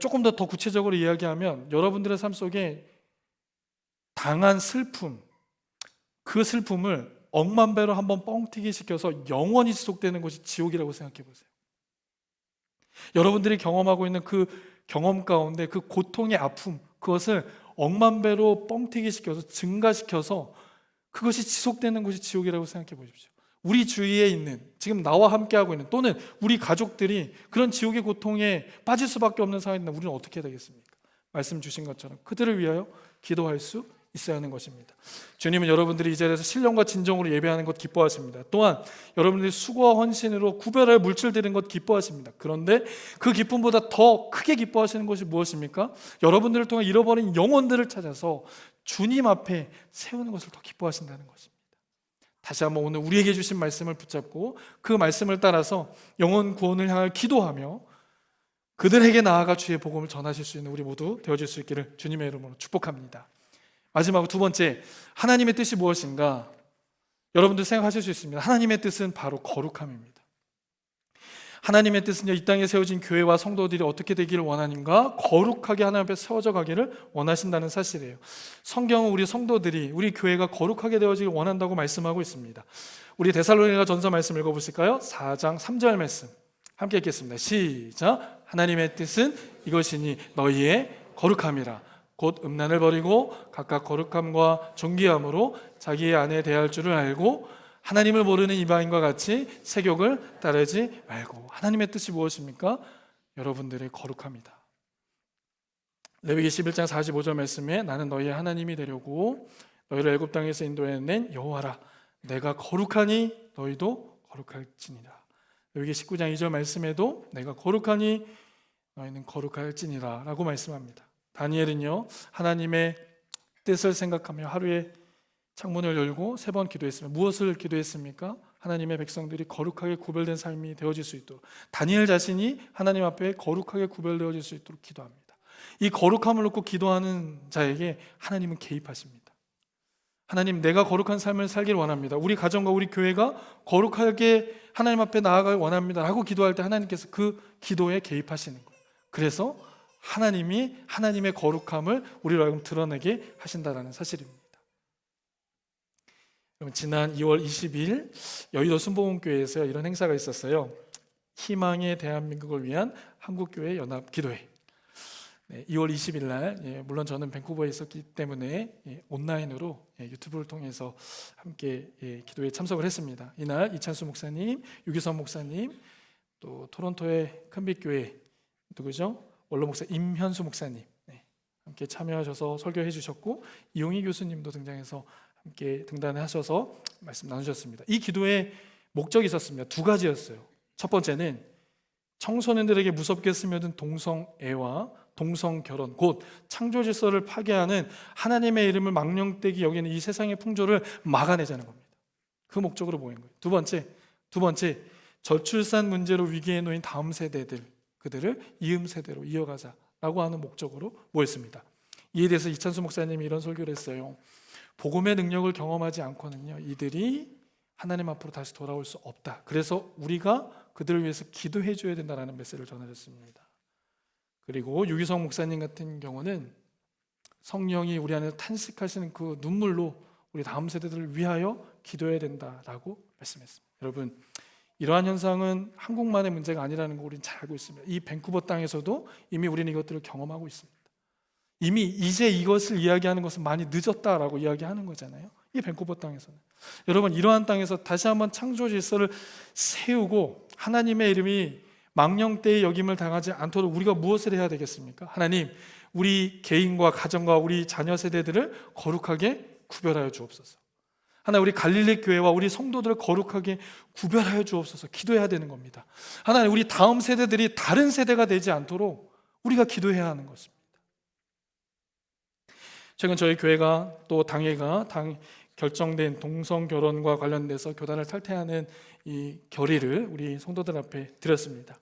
S3: 조금 더 구체적으로 이야기하면 여러분들의 삶 속에 당한 슬픔, 그 슬픔을 억만 배로 한번 뻥튀기 시켜서 영원히 지속되는 것이 지옥이라고 생각해 보세요. 여러분들이 경험하고 있는 그 경험 가운데 그 고통의 아픔, 그것을 억만 배로 뻥튀기 시켜서 증가시켜서 그것이 지속되는 것이 지옥이라고 생각해 보십시오. 우리 주위에 있는 지금 나와 함께하고 있는 또는 우리 가족들이 그런 지옥의 고통에 빠질 수밖에 없는 상황이 있다면 우리는 어떻게 해야 되겠습니까? 말씀 주신 것처럼 그들을 위하여 기도할 수 있어야 하는 것입니다. 주님은 여러분들이 이 자리에서 신령과 진정으로 예배하는 것 기뻐하십니다. 또한 여러분들이 수고와 헌신으로 구별할 물질 드리는 것 기뻐하십니다. 그런데 그 기쁨보다 더 크게 기뻐하시는 것이 무엇입니까? 여러분들을 통해 잃어버린 영혼들을 찾아서 주님 앞에 세우는 것을 더 기뻐하신다는 것입니다. 다시 한번 오늘 우리에게 주신 말씀을 붙잡고 그 말씀을 따라서 영혼 구원을 향하여 기도하며 그들에게 나아가 주의 복음을 전하실 수 있는 우리 모두 되어질 수 있기를 주님의 이름으로 축복합니다. 마지막으로 두 번째, 하나님의 뜻이 무엇인가? 여러분들 생각하실 수 있습니다. 하나님의 뜻은 바로 거룩함입니다. 하나님의 뜻은요, 이 땅에 세워진 교회와 성도들이 어떻게 되기를 원하는가? 거룩하게 하나님 앞에 세워져 가기를 원하신다는 사실이에요. 성경은 우리 성도들이, 우리 교회가 거룩하게 되어지길 원한다고 말씀하고 있습니다. 우리 데살로니가 전서 말씀 읽어보실까요? 4장 3절 말씀 함께 읽겠습니다. 시작. 하나님의 뜻은 이것이니 너희의 거룩함이라. 곧 음란을 버리고 각각 거룩함과 존귀함으로 자기의 아내에 대할 줄을 알고 하나님을 모르는 이방인과 같이 세욕을 따르지 말고. 하나님의 뜻이 무엇입니까? 여러분들의 거룩함이다. 레위기 11장 45절 말씀에 나는 너희의 하나님이 되려고 너희를 애굽 땅에서 인도해낸 여호와라. 내가 거룩하니 너희도 거룩할지니라. 여기 19장 2절 말씀에도 내가 거룩하니 너희는 거룩할지니라 라고 말씀합니다. 다니엘은요, 하나님의 뜻을 생각하며 하루에 창문을 열고 3번 기도했습니다. 무엇을 기도했습니까? 하나님의 백성들이 거룩하게 구별된 삶이 되어질 수 있도록, 다니엘 자신이 하나님 앞에 거룩하게 구별되어질 수 있도록 기도합니다. 이 거룩함을 놓고 기도하는 자에게 하나님은 개입하십니다. 하나님, 내가 거룩한 삶을 살기를 원합니다. 우리 가정과 우리 교회가 거룩하게 하나님 앞에 나아가길 원합니다 라고 기도할 때 하나님께서 그 기도에 개입하시는 거예요. 그래서 하나님이 하나님의 거룩함을 우리로 하여금 드러내게 하신다는 사실입니다. 지난 2월 20일 여의도 순복음교회에서 이런 행사가 있었어요. 희망의 대한민국을 위한 한국교회 연합 기도회. 2월 20일 날, 물론 저는 밴쿠버에 있었기 때문에 온라인으로 유튜브를 통해서 함께 기도에 참석을 했습니다. 이날 이찬수 목사님, 유기선 목사님, 또 토론토의 큰빛교회 누구죠? 원로 목사 임현수 목사님 함께 참여하셔서 설교해 주셨고, 이용희 교수님도 등장해서 함께 등단을 하셔서 말씀 나누셨습니다. 이 기도의 목적이 있었습니다. 2가지였어요. 첫 번째는 청소년들에게 무섭게 스며든 동성애와 동성결혼, 곧 창조 질서를 파괴하는 하나님의 이름을 망령되게 여기는 이 세상의 풍조를 막아내자는 겁니다. 그 목적으로 모인 거예요. 두 번째, 저출산 문제로 위기에 놓인 다음 세대들, 그들을 이음 세대로 이어가자라고 하는 목적으로 모였습니다. 이에 대해서 이찬수 목사님이 이런 설교를 했어요. 복음의 능력을 경험하지 않고는요, 이들이 하나님 앞으로 다시 돌아올 수 없다. 그래서 우리가 그들을 위해서 기도해 줘야 된다는 메시지를 전하셨습니다. 그리고 유기성 목사님 같은 경우는 성령이 우리 안에서 탄식하시는 그 눈물로 우리 다음 세대들을 위하여 기도해야 된다라고 말씀했습니다. 여러분, 이러한 현상은 한국만의 문제가 아니라는 거 우리는 잘 알고 있습니다. 이 밴쿠버 땅에서도 이미 우리는 이것들을 경험하고 있습니다. 이미 이제 이것을 이야기하는 것은 많이 늦었다라고 이야기하는 거잖아요. 이 밴쿠버 땅에서는. 여러분, 이러한 땅에서 다시 한번 창조 질서를 세우고 하나님의 이름이 망령되이 여김을 당하지 않도록 우리가 무엇을 해야 되겠습니까? 하나님, 우리 개인과 가정과 우리 자녀 세대들을 거룩하게 구별하여 주옵소서. 하나님, 우리 갈릴리 교회와 우리 성도들을 거룩하게 구별하여 주옵소서. 기도해야 되는 겁니다. 하나님, 우리 다음 세대들이 다른 세대가 되지 않도록 우리가 기도해야 하는 것입니다. 최근 저희 교회가 또 당회가 결정된 동성 결혼과 관련돼서 교단을 탈퇴하는 이 결의를 우리 성도들 앞에 드렸습니다.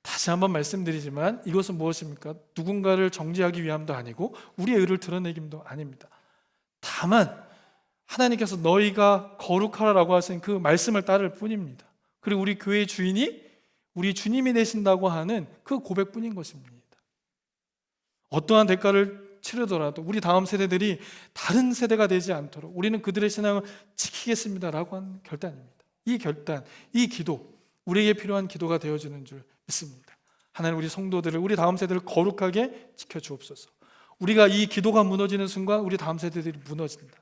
S3: 다시 한번 말씀드리지만 이것은 무엇입니까? 누군가를 정죄하기 위함도 아니고 우리의 의를 드러내기도 아닙니다. 다만 하나님께서 너희가 거룩하라고 하신 그 말씀을 따를 뿐입니다. 그리고 우리 교회의 주인이 우리 주님이 되신다고 하는 그 고백뿐인 것입니다. 어떠한 대가를 치르더라도 우리 다음 세대들이 다른 세대가 되지 않도록 우리는 그들의 신앙을 지키겠습니다라고 하는 결단입니다. 이 결단, 이 기도, 우리에게 필요한 기도가 되어주는 줄 믿습니다. 하나님, 우리 성도들을, 우리 다음 세대를 거룩하게 지켜주옵소서. 우리가 이 기도가 무너지는 순간 우리 다음 세대들이 무너진다.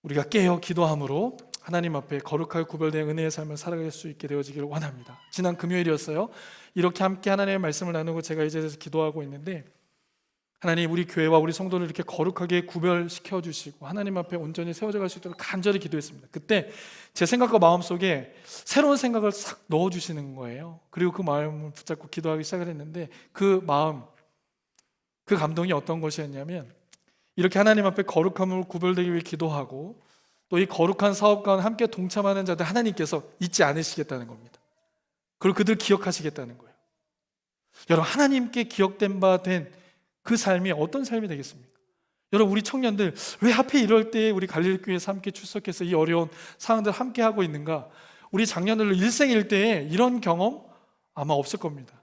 S3: 우리가 깨어 기도함으로 하나님 앞에 거룩하게 구별된 은혜의 삶을 살아갈 수 있게 되어지기를 원합니다. 지난 금요일이었어요. 이렇게 함께 하나님의 말씀을 나누고 제가 이제 기도하고 있는데, 하나님, 우리 교회와 우리 성도를 이렇게 거룩하게 구별시켜 주시고 하나님 앞에 온전히 세워져 갈 수 있도록 간절히 기도했습니다. 그때 제 생각과 마음속에 새로운 생각을 싹 넣어주시는 거예요. 그리고 그 마음을 붙잡고 기도하기 시작을 했는데, 그 마음, 그 감동이 어떤 것이었냐면, 이렇게 하나님 앞에 거룩함을 구별되기 위해 기도하고 또 이 거룩한 사업 가운데 함께 동참하는 자들 하나님께서 잊지 않으시겠다는 겁니다. 그리고 그들 기억하시겠다는 거예요. 여러분, 하나님께 기억된 바 된 그 삶이 어떤 삶이 되겠습니까? 여러분, 우리 청년들 왜 하필 이럴 때 우리 갈릴교회에서 함께 출석해서 이 어려운 상황들 함께 하고 있는가? 우리 장년들로 일생일대에 이런 경험 아마 없을 겁니다.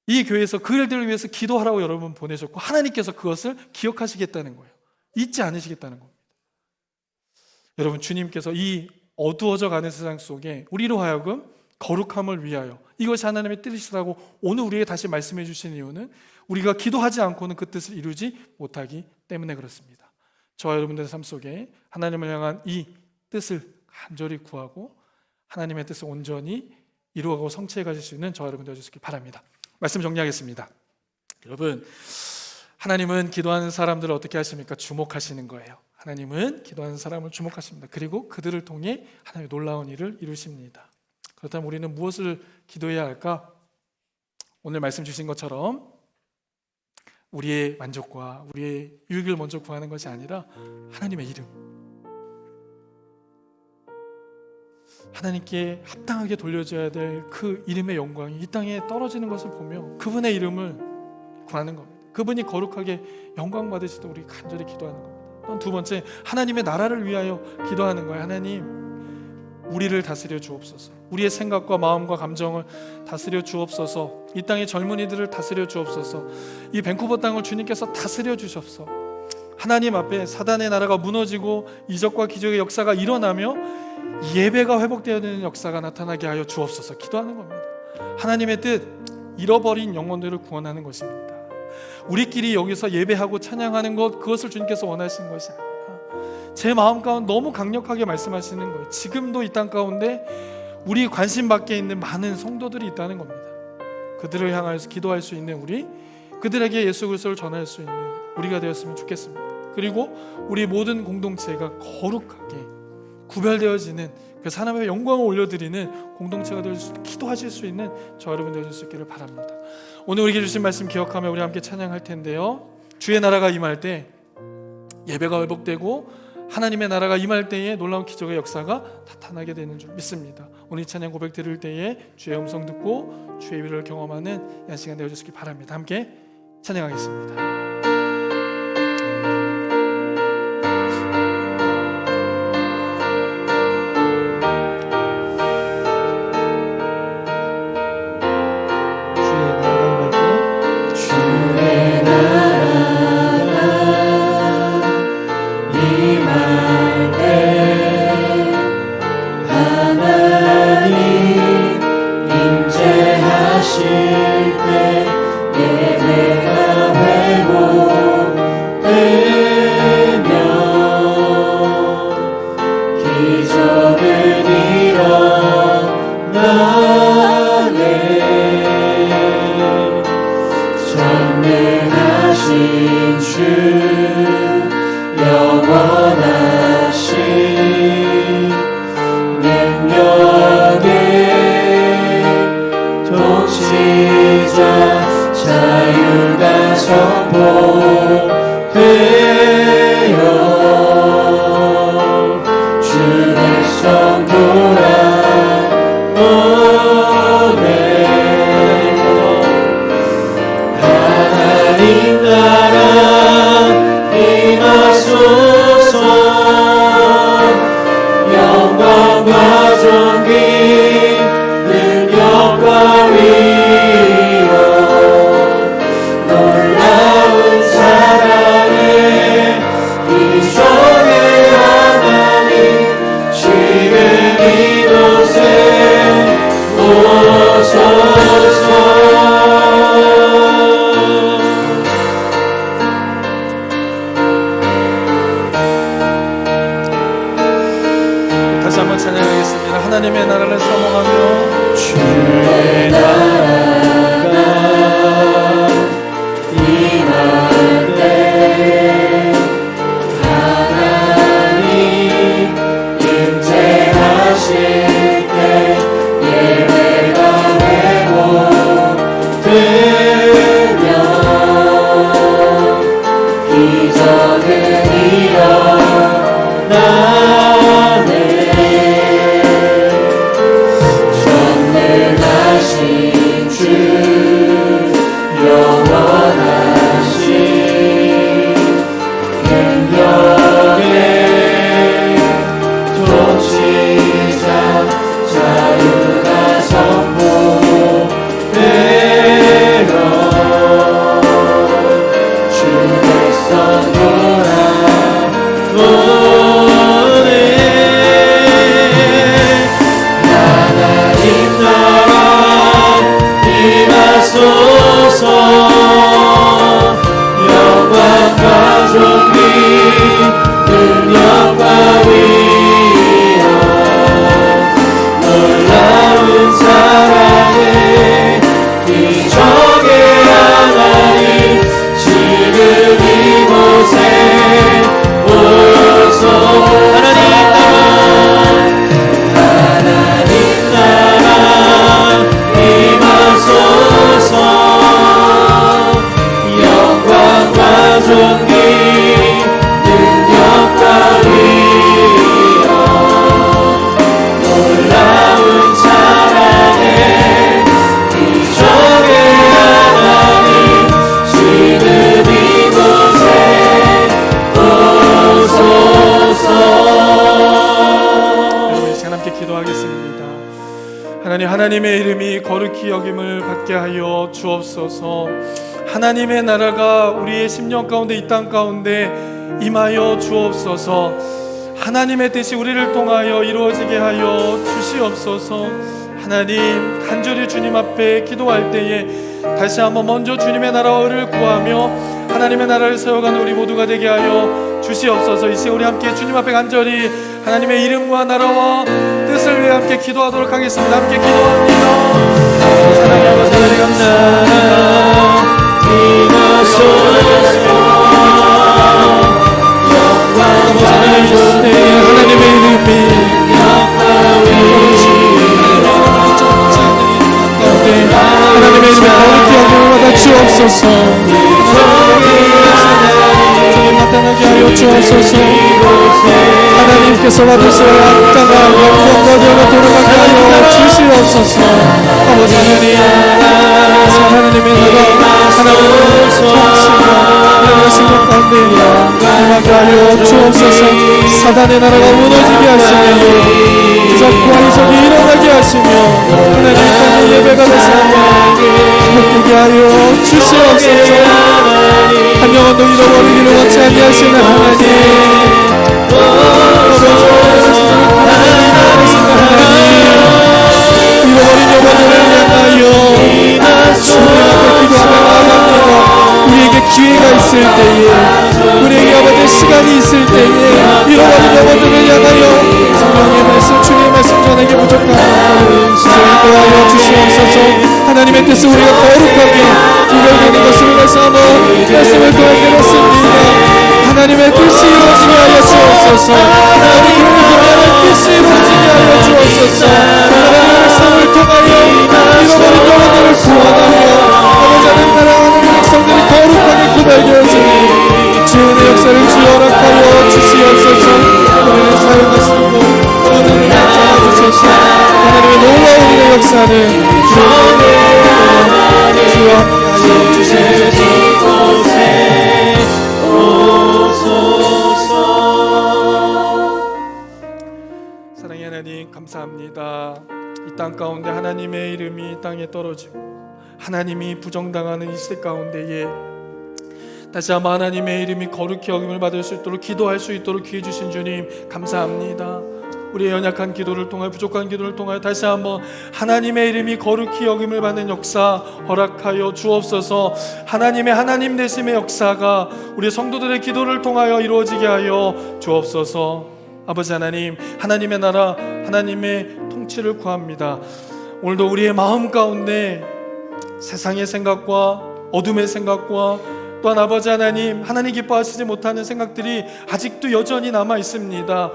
S3: 이 교회에서 그 일들을 위해서 기도하라고 여러분 보내셨고 하나님께서 그것을 기억하시겠다는 거예요. 잊지 않으시겠다는 겁니다. 여러분, 주님께서 이 어두워져 가는 세상 속에 우리로 하여금 거룩함을 위하여, 이것이 하나님의 뜻이라고 오늘 우리에게 다시 말씀해 주신 이유는 우리가 기도하지 않고는 그 뜻을 이루지 못하기 때문에 그렇습니다. 저와 여러분들의 삶 속에 하나님을 향한 이 뜻을 간절히 구하고 하나님의 뜻을 온전히 이루어가고 성취해 가실 수 있는 저와 여러분들 되어주시기 바랍니다. 말씀 정리하겠습니다. 여러분, 하나님은 기도하는 사람들을 어떻게 하십니까? 주목하시는 거예요. 하나님은 기도하는 사람을 주목하십니다. 그리고 그들을 통해 하나님의 놀라운 일을 이루십니다. 그렇다면 우리는 무엇을 기도해야 할까? 오늘 말씀 주신 것처럼 우리의 만족과 우리의 유익을 먼저 구하는 것이 아니라 하나님의 이름, 하나님께 합당하게 돌려줘야 될 그 이름의 영광이 이 땅에 떨어지는 것을 보며 그분의 이름을 구하는 겁니다. 그분이 거룩하게 영광 받으시도록 우리 간절히 기도하는 겁니다. 또한 두 번째, 하나님의 나라를 위하여 기도하는 거예요. 하나님, 우리를 다스려 주옵소서. 우리의 생각과 마음과 감정을 다스려 주옵소서. 이 땅의 젊은이들을 다스려 주옵소서. 이 밴쿠버 땅을 주님께서 다스려 주십소서. 하나님 앞에 사단의 나라가 무너지고 이적과 기적의 역사가 일어나며 예배가 회복되어지는 역사가 나타나게 하여 주옵소서. 기도하는 겁니다. 하나님의 뜻, 잃어버린 영혼들을 구원하는 것입니다. 우리끼리 여기서 예배하고 찬양하는 것, 그것을 주님께서 원하시는 것이 아니라 제 마음 가운데 너무 강력하게 말씀하시는 거예요. 지금도 이 땅 가운데 우리 관심 밖에 있는 많은 성도들이 있다는 겁니다. 그들을 향하여서 기도할 수 있는 우리, 그들에게 예수 그리스도를 전할 수 있는 우리가 되었으면 좋겠습니다. 그리고 우리 모든 공동체가 거룩하게 구별되어지는 그 하나님의 영광을 올려드리는 공동체가 될 수, 기도하실 수 있는 저 여러분 되실 수 있기를 바랍니다. 오늘 우리에게 주신 말씀 기억하며 우리 함께 찬양할 텐데요, 주의 나라가 임할 때 예배가 회복되고 하나님의 나라가 임할 때에 놀라운 기적의 역사가 나타나게 되는 줄 믿습니다. 오늘 이 찬양 고백 드릴 때에 주의 음성 듣고 주의 위를 경험하는 이 시간 되어주시기 바랍니다. 함께 찬양하겠습니다. 하나님의 나라를 사모하며 주의 나라가 임할 때 하나님 임재하실 때 예배가 회복되며 기적은 일어나네. 주 영원하신 능력의 통치자 자유가 선포되어 주 백성 돌아오네. 하나님 나라 임하소서. 영광과 존귀 능력과 위엄 놀라운 사랑의 기적의 하나님 지금 이곳에 하나님의 이름이 거룩히 여김을 받게 하여 주옵소서. 하나님의 나라가 우리의 심령 가운데 이 땅 가운데 임하여 주옵소서. 하나님의 뜻이 우리를 통하여 이루어지게 하여 주시옵소서. 하나님, 간절히 주님 앞에 기도할 때에 다시 한번 먼저 주님의 나라를 구하며 하나님의 나라를 세워가는 우리 모두가 되게 하여 주시옵소서. 이 시간 우리 함께 주님 앞에 간절히 하나님의 이름과 나라와 뜻을 위해 함께 기도하도록 하겠습니다. 함께 기도합니다. 사랑의 아버지 하나님 감사합니다. 하나님의 이름이 하나님의 이름이 거룩히 여김을 받아 주옵소서. 나타나게 하여 주옵소서. 하나님께서 받으셔야 땅과 영광과 영광을 돌아가게 하여 주시옵소서. 아버지 하나님, 하나님의 나라, 하나님의 통치가 하나님의 생각 가운데 임하게 하여 주옵소서. 사단의 나라가 무너지게 하시며 적과 이적이 일어나게 하시며 하나님 땅의 예배가 되사 회복되게 하여 주시옵소서. 한 영혼도 잃어버리기를 원치 아니하시는 하나님, 잃어버린 영혼들을 향하여 주님 앞에 기도하며 나아갑니다. 우리에게 기회가 있을 때에, 우리에게 아버지 시간이 있을 때에 잃어버린 영혼들을 향하여 성령의 말씀, 주님의 말씀 전하기 부족한 구하여 주시옵소서. 하나님의 뜻을 우리가 거룩하게 구별되는 것을 말씀하며 말씀을 도와드렸습니다. 하나님의 뜻이 이루어지게 하여 주옵소서. 하나님 교회를 뜻이 이루어지게 하여 주옵소서. 하나님의 말씀을 통하여 잃어버린 영혼들을 구원하며 아버지 하나님 사랑하는 백성들이 거룩하게 구별되어지니 주의 역사를 주어락하여 주시옵소서. 우리를 사용하시고 우리를 맞춰주소서. 하나님의 놀라운 일의 역사를 주와 함께하여 주시옵소서. 사랑의 하나님 감사합니다. 이 땅 가운데 하나님의 이름이 땅에 떨어지고 하나님이 부정당하는 이 시대 가운데에 다시 한번 하나님의 이름이 거룩히 여김을 받을 수 있도록 기도할 수 있도록 기회 주신 주님 감사합니다. 우리의 연약한 기도를 통하여 부족한 기도를 통하여 다시 한번 하나님의 이름이 거룩히 여김을 받는 역사 허락하여 주옵소서. 하나님의 하나님 되심의 역사가 우리 성도들의 기도를 통하여 이루어지게 하여 주옵소서. 아버지 하나님, 하나님의 나라, 하나님의 통치를 구합니다. 오늘도 우리의 마음 가운데 세상의 생각과 어둠의 생각과 또한 아버지 하나님, 하나님 기뻐하시지 못하는 생각들이 아직도 여전히 남아 있습니다.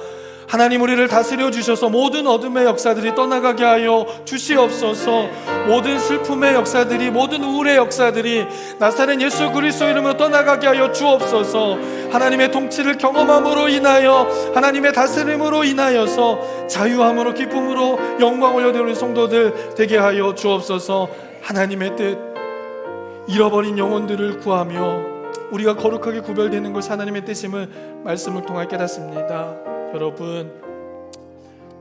S3: 하나님, 우리를 다스려 주셔서 모든 어둠의 역사들이 떠나가게 하여 주시옵소서. 모든 슬픔의 역사들이, 모든 우울의 역사들이 나사렛 예수 그리스도 이름으로 떠나가게 하여 주옵소서. 하나님의 통치를 경험함으로 인하여, 하나님의 다스림으로 인하여서 자유함으로, 기쁨으로 영광 올려드리는 성도들 되게 하여 주옵소서. 하나님의 뜻, 잃어버린 영혼들을 구하며 우리가 거룩하게 구별되는 것이 하나님의 뜻임을 말씀을 통해 깨닫습니다. 여러분,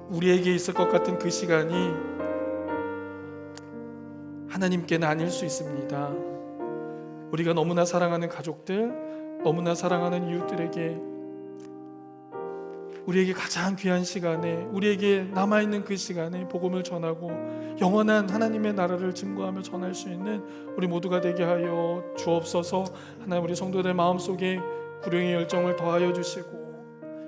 S3: 우리에게 있을 것 같은 그 시간이 하나님께는 아닐 수 있습니다. 우리가 너무나 사랑하는 가족들, 너무나 사랑하는 이웃들에게 우리에게 가장 귀한 시간에, 우리에게 남아있는 그 시간에 복음을 전하고 영원한 하나님의 나라를 증거하며 전할 수 있는 우리 모두가 되게 하여 주옵소서. 하나님, 우리 성도들 마음속에 구령의 열정을 더하여 주시고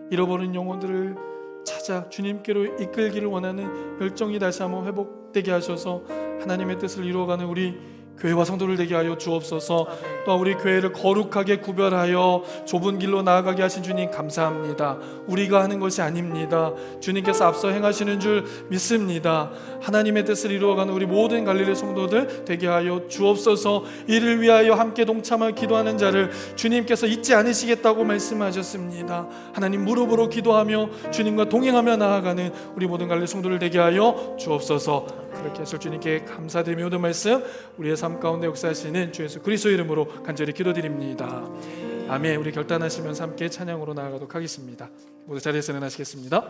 S3: 잃어버린 영혼들을 찾아 주님께로 이끌기를 원하는 열정이 다시 한번 회복되게 하셔서 하나님의 뜻을 이루어가는 우리 교회와 성도를 되게 하여 주옵소서. 또한 우리 교회를 거룩하게 구별하여 좁은 길로 나아가게 하신 주님 감사합니다. 우리가 하는 것이 아닙니다. 주님께서 앞서 행하시는 줄 믿습니다. 하나님의 뜻을 이루어가는 우리 모든 갈릴리 성도들 되게 하여 주옵소서. 이를 위하여 함께 동참하여 기도하는 자를 주님께서 잊지 않으시겠다고 말씀하셨습니다. 하나님, 무릎으로 기도하며 주님과 동행하며 나아가는 우리 모든 갈릴리 성도들 되게 하여 주옵소서. 그렇게 하실 주님께 감사드리며 모든 말씀 우리의 삶 가운데 역사하시는 주 예수 그리스도 이름으로 간절히 기도드립니다. 아멘. 우리 결단하시면서 함께 찬양으로 나아가도록 하겠습니다. 모두 자리에서 일어나시겠습니다.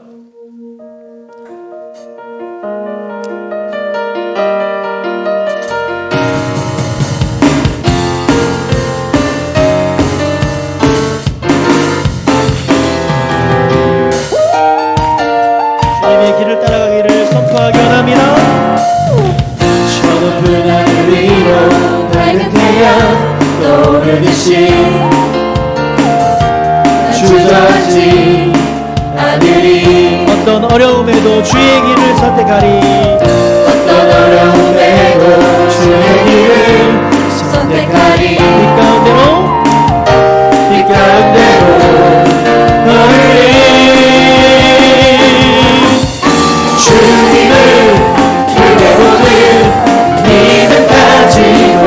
S2: 대신 주저하지 않으리.
S1: 어떤 어려움에도 주의 길을 선택하리.
S2: 어떤 어려움에도 주의 길을 선택하리.
S1: 이 가운데로
S2: 이 가운데로 걸으리. 주님을 크게 보는 믿음 가지고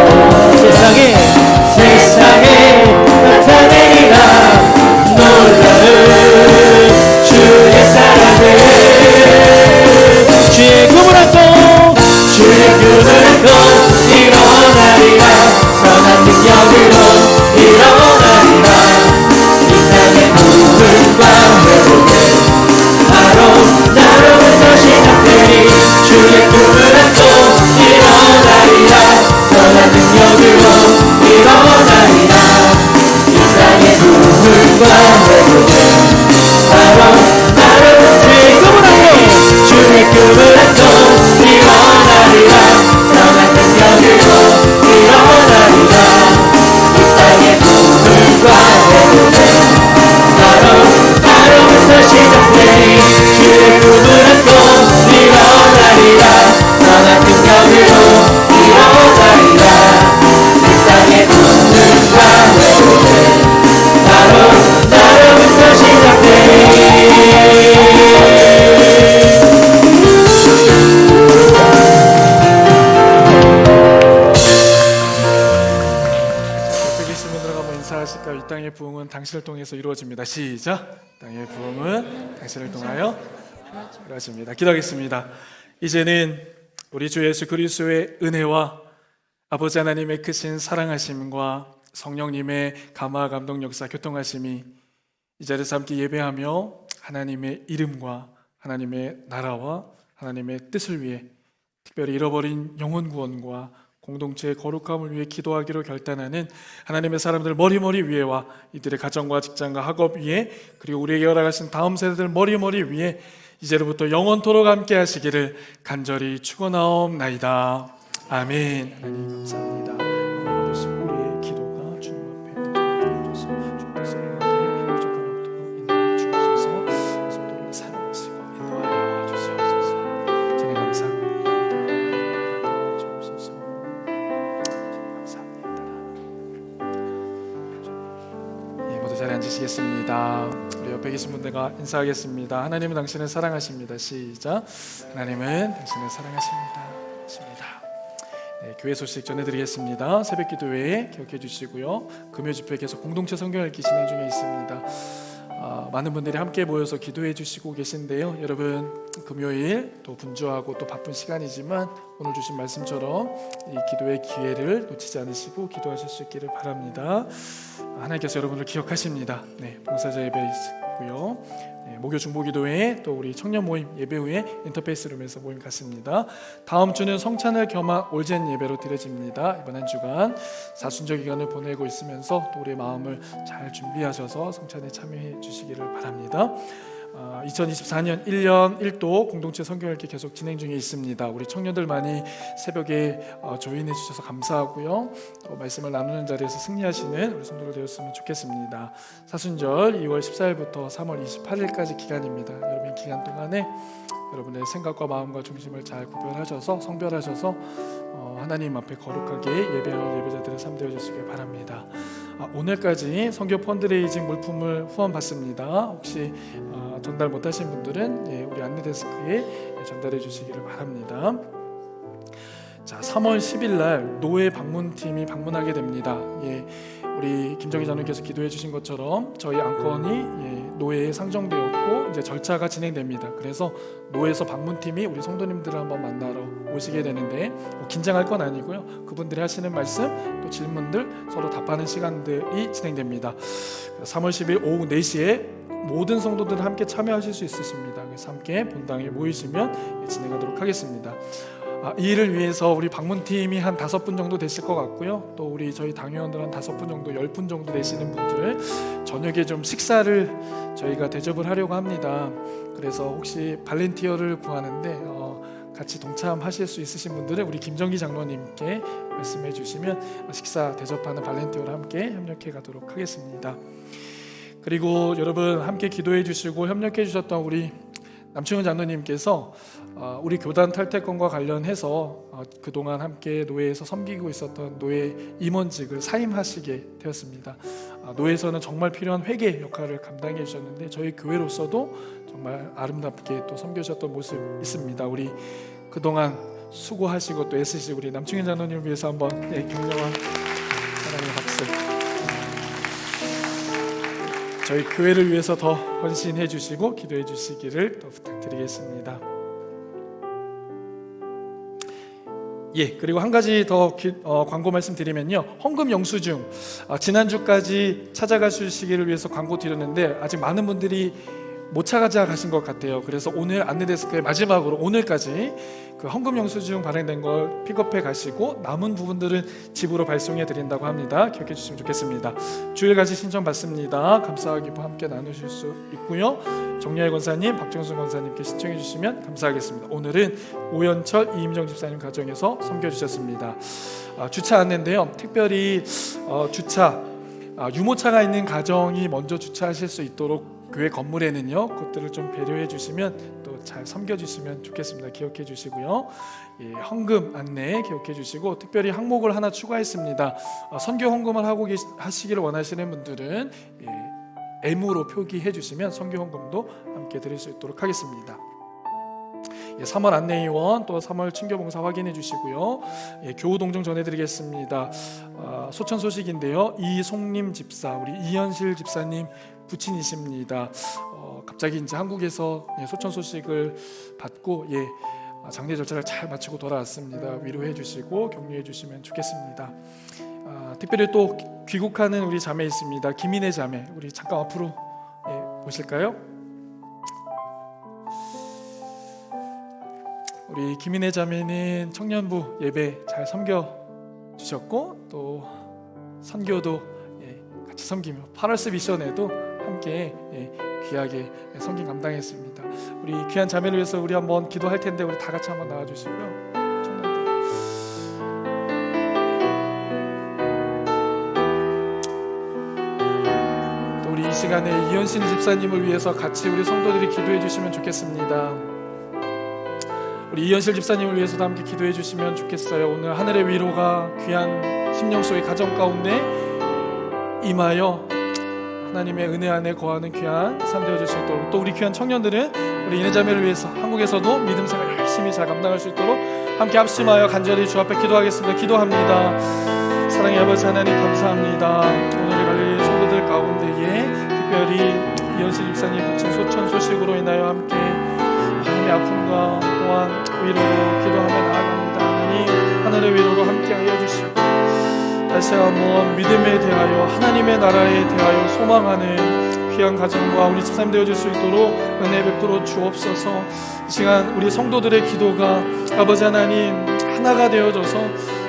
S2: 세상에 나타내리라. 놀라운 주의 사랑을.
S1: 주의 꿈을 안고
S2: 주의 꿈을 안고 일어나리라. 선한 능력으로 일어나리라. 이 땅의 부흥과 회복은 바로 나로부터 시작되리. 주의 꿈을 안고 일어나리라. 선한 능력으로 일어나리라. 이 땅의 부흥과 회복은 바로 나로부터. 주의 꿈을 안고 일어나리라. 선한 능력으로 일어나리라. 이 땅의 부흥과 회복은 바로 나로부터 시작되리. 주의 꿈을 안고 일어나리라. 선한 능력으로 일어나리라. 이 땅의 부흥과 회복은 바로 나로부터 시작되리.
S3: 인사하실까요? 이 땅의 부흥은 당신을 통해서 이루어집니다. 시작. 땅의 부흥은 당신을 통하여 이루어집니다. 기도하겠습니다. 이제는 우리 주 예수 그리스도의 은혜와 아버지 하나님의 크신 사랑하심과 성령님의 감화 감동 역사 교통하심이 이 자리에서 함께 예배하며 하나님의 이름과 하나님의 나라와 하나님의 뜻을 위해 특별히 잃어버린 영혼 구원과 공동체의 거룩함을 위해 기도하기로 결단하는 하나님의 사람들 머리머리 위에와 이들의 가정과 직장과 학업 위에 그리고 우리에게 허락하신 다음 세대들 머리머리 위에 이제로부터 영원토록 함께 하시기를 간절히 축원하옵나이다. 아멘. 하나님 감사합니다. 받으시고 우리의 기도가 주님 앞에 드려져서 주님 뜻을 하게 부족함이 없도록 인도해 주옵소서. 성도를 사랑하시고 인도하여 주시옵소서. 주님 감사합니다. 인도하여 주옵소서. 주님 감사합니다. 모두 자리에 앉으시겠습니다. 우리 옆에 계신 분들과 인사하겠습니다. 하나님은 당신을 사랑하십니다. 시작. 하나님은 당신을 사랑하십니다. 네, 교회 소식 전해드리겠습니다. 새벽기도회 기억해 주시고요. 금요 집회 계속 공동체 성경 읽기 진행 중에 있습니다. 많은 분들이 함께 모여서 기도해 주시고 계신데요. 여러분 금요일 또 분주하고 또 바쁜 시간이지만 오늘 주신 말씀처럼 이 기도의 기회를 놓치지 않으시고 기도하실 수 있기를 바랍니다. 하나님께서 여러분을 기억하십니다. 네, 봉사자 예배 있고요. 네, 목요 중보기도회 또 우리 청년 모임 예배 후에 인터페이스룸에서 모임 갖습니다. 다음 주는 성찬을 겸한 올젠 예배로 드려집니다. 이번 한 주간 사순절 기간을 보내고 있으면서 또 우리의 마음을 잘 준비하셔서 성찬에 참여해 주시기를 바랍니다. 2024년 1년 1도 공동체 성경 읽기 계속 진행 중에 있습니다. 우리 청년들 많이 새벽에 조인해 주셔서 감사하고요. 또 말씀을 나누는 자리에서 승리하시는 우리 성도들 되었으면 좋겠습니다. 사순절 2월 14일부터 3월 28일까지 기간입니다. 여러분 기간 동안에 여러분의 생각과 마음과 중심을 잘 구별하셔서 성별하셔서 하나님 앞에 거룩하게 예배하는 예배자들의 삶 되어 주시길 바랍니다. 오늘까지 선교 펀드레이징 물품을 후원 받습니다. 혹시 전달 못하신 분들은 우리 안내 데스크에 전달해 주시기를 바랍니다. 자, 3월 10일 날 노예 방문팀이 방문하게 됩니다. 우리 김정희 장로님께서 기도해 주신 것처럼 저희 안건이 노예에 상정되었고 이제 절차가 진행됩니다. 그래서 노예서 방문팀이 우리 성도님들을 한번 만나러 오시게 되는데 긴장할 건 아니고요. 그분들이 하시는 말씀 또 질문들 서로 답하는 시간들이 진행됩니다. 3월 10일 오후 4시에 모든 성도들 함께 참여하실 수 있으십니다. 그래서 함께 본당에 모이시면 진행하도록 하겠습니다. 이 일을 위해서 우리 방문팀이 한 5분 정도 되실 것 같고요. 또 우리 저희 당회원들 한 5분 정도, 10분 정도 되시는 분들을 저녁에 좀 식사를 저희가 대접을 하려고 합니다. 그래서 혹시 발렌티어를 구하는데 같이 동참하실 수 있으신 분들은 우리 김정기 장로님께 말씀해 주시면 식사 대접하는 발렌티어와 함께 협력해 가도록 하겠습니다. 그리고 여러분 함께 기도해 주시고 협력해 주셨던 우리 남충현 장로님께서 우리 교단 탈퇴권과 관련해서 그동안 함께 노회에서 섬기고 있었던 노회 임원직을 사임하시게 되었습니다. 노회에서는 정말 필요한 회계 역할을 감당해 주셨는데 저희 교회로서도 정말 아름답게 또 섬겨주셨던 모습 있습니다. 우리 그동안 수고하시고 또 애쓰시고 우리 남충현 장로님을 위해서 한번 격려와 사랑의 박수. 저희 교회를 위해서 더 헌신해 주시고 기도해 주시기를 더 부탁드리겠습니다. 그리고 한 가지 더 광고 말씀드리면요, 헌금 영수증 지난주까지 찾아가시기를 위해서 광고 드렸는데 아직 많은 분들이 못 찾아가신 것 같아요. 그래서 오늘 안내데스크의 마지막으로 오늘까지 그 헌금 영수증 발행된 걸 픽업해 가시고 남은 부분들은 집으로 발송해 드린다고 합니다. 기억해 주시면 좋겠습니다. 주일까지 신청 받습니다. 감사와 기뻐 함께 나누실 수 있고요. 정리할 권사님, 박정순 권사님께 신청해 주시면 감사하겠습니다. 오늘은 오연철, 이임정 집사님 가정에서 섬겨 주셨습니다. 주차 안내인데요, 특별히 주차 유모차가 있는 가정이 먼저 주차하실 수 있도록 교회 건물에는요 그것들을 좀 배려해 주시면 또 잘 섬겨주시면 좋겠습니다. 기억해 주시고요. 헌금 안내 기억해 주시고 특별히 항목을 하나 추가했습니다. 선교 헌금을 하시기를 원하시는 분들은 M으로 표기해 주시면 선교 헌금도 함께 드릴 수 있도록 하겠습니다. 3월 안내위원 또 3월 친교봉사 확인해 주시고요. 교우 동정 전해드리겠습니다. 소천 소식인데요, 이송림 집사, 우리 이현실 집사님 부친이십니다. 갑자기 이제 한국에서 소천 소식을 받고 장례 절차를 잘 마치고 돌아왔습니다. 위로해 주시고 격려해 주시면 좋겠습니다. 특별히 또 귀국하는 우리 자매 있습니다. 김인혜 자매, 우리 잠깐 앞으로 보실까요? 우리 김인혜 자매는 청년부 예배 잘 섬겨 주셨고 또 선교도 같이 섬기며 파럴스 미션에도 함께 귀하게 섬김 감당했습니다. 우리 귀한 자매를 위해서 우리 한번 기도할 텐데 우리 다 같이 한번 나와 주시고요. 또 우리 이 시간에 이현신 집사님을 위해서 같이 우리 성도들이 기도해 주시면 좋겠습니다. 우리 이현실 집사님을 위해서도 함께 기도해 주시면 좋겠어요. 오늘 하늘의 위로가 귀한 심령 속의 가정 가운데 임하여 하나님의 은혜 안에 거하는 귀한 삶 되어질 수 있도록, 또 우리 귀한 청년들은 우리 이내자매를 위해서 한국에서도 믿음 생활 열심히 잘 감당할 수 있도록 함께 합심하여 간절히 주 앞에 기도하겠습니다. 기도합니다. 사랑의 아버지 하나님 감사합니다. 오늘 갈릴리 성도들 가운데에 특별히 이현실 집사님 부친 소천 소식으로 인하여 함께 마음의 아픔과 또한 위로로 기도하며 나아갑니다. 하나님 하늘의 위로로 함께하여 주시고 다시 한번 믿음에 대하여 하나님의 나라에 대하여 소망하는 귀한 가정과 우리 집사님 되어줄 수 있도록 은혜 베풀어 주옵소서. 이 시간 우리 성도들의 기도가 아버지 하나님 하나가 되어져서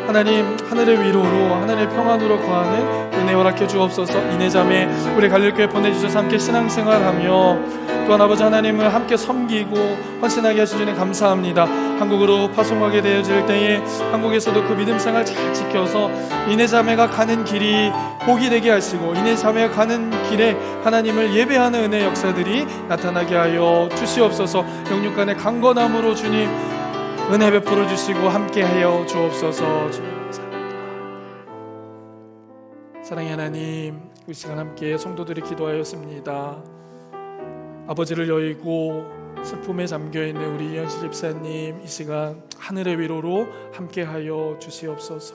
S3: 하나님 하늘의 위로로 하늘의 평안으로 거하는 은혜 허락해 주옵소서. 이내자매 우리 갈릴교회 보내주셔서 함께 신앙생활하며 또한 아버지 하나님을 함께 섬기고 헌신하게 하신 주님 감사합니다. 한국으로 파송하게 되어질 때에 한국에서도 그 믿음생활 잘 지켜서 이내자매가 가는 길이 복이 되게 하시고 이내자매가 가는 길에 하나님을 예배하는 은혜 역사들이 나타나게 하여 주시옵소서. 영육간의 강건함으로 주님 은혜 베풀어 주시고 함께하여 주옵소서. 주님 감사합니다. 사랑의 하나님, 이 시간 함께 성도들이 기도하였습니다. 아버지를 여의고 슬픔에 잠겨있는 우리 이현실 집사님 이 시간 하늘의 위로로 함께하여 주시옵소서.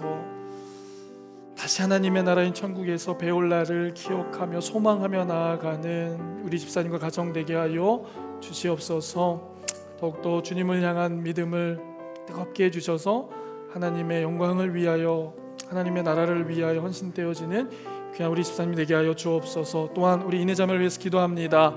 S3: 다시 하나님의 나라인 천국에서 배울 날을 기억하며 소망하며 나아가는 우리 집사님과 가정 되게 하여 주시옵소서. 더욱더 주님을 향한 믿음을 뜨겁게 해주셔서 하나님의 영광을 위하여 하나님의 나라를 위하여 헌신되어지는 귀한 우리 집사님 되게 하여 주옵소서. 또한 우리 이내자매를 위해서 기도합니다.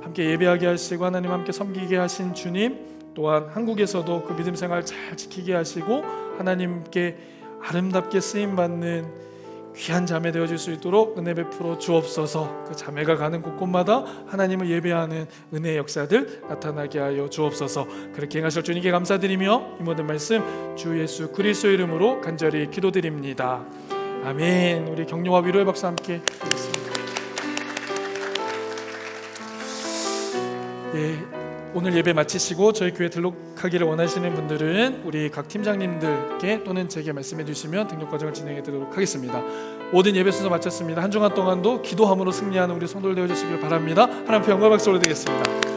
S3: 함께 예배하게 하시고 하나님 함께 섬기게 하신 주님, 또한 한국에서도 그 믿음 생활 잘 지키게 하시고 하나님께 아름답게 쓰임받는 귀한 자매 되어질 수 있도록 은혜 베풀어 주옵소서. 그 자매가 가는 곳곳마다 하나님을 예배하는 은혜의 역사들 나타나게 하여 주옵소서. 그렇게 행하실 주님께 감사드리며 이 모든 말씀 주 예수 그리스도의 이름으로 간절히 기도드립니다. 아멘. 우리 격려와 위로의 박수 함께 드리겠습니다. 오늘 예배 마치시고 저희 교회 등록하기를 원하시는 분들은 우리 각 팀장님들께 또는 제게 말씀해 주시면 등록 과정을 진행해 드리도록 하겠습니다. 모든 예배 순서 마쳤습니다. 한 주간 동안도 기도함으로 승리하는 우리 성도들 되어 주시길 바랍니다. 하나님 영광 박수 올려드리겠습니다.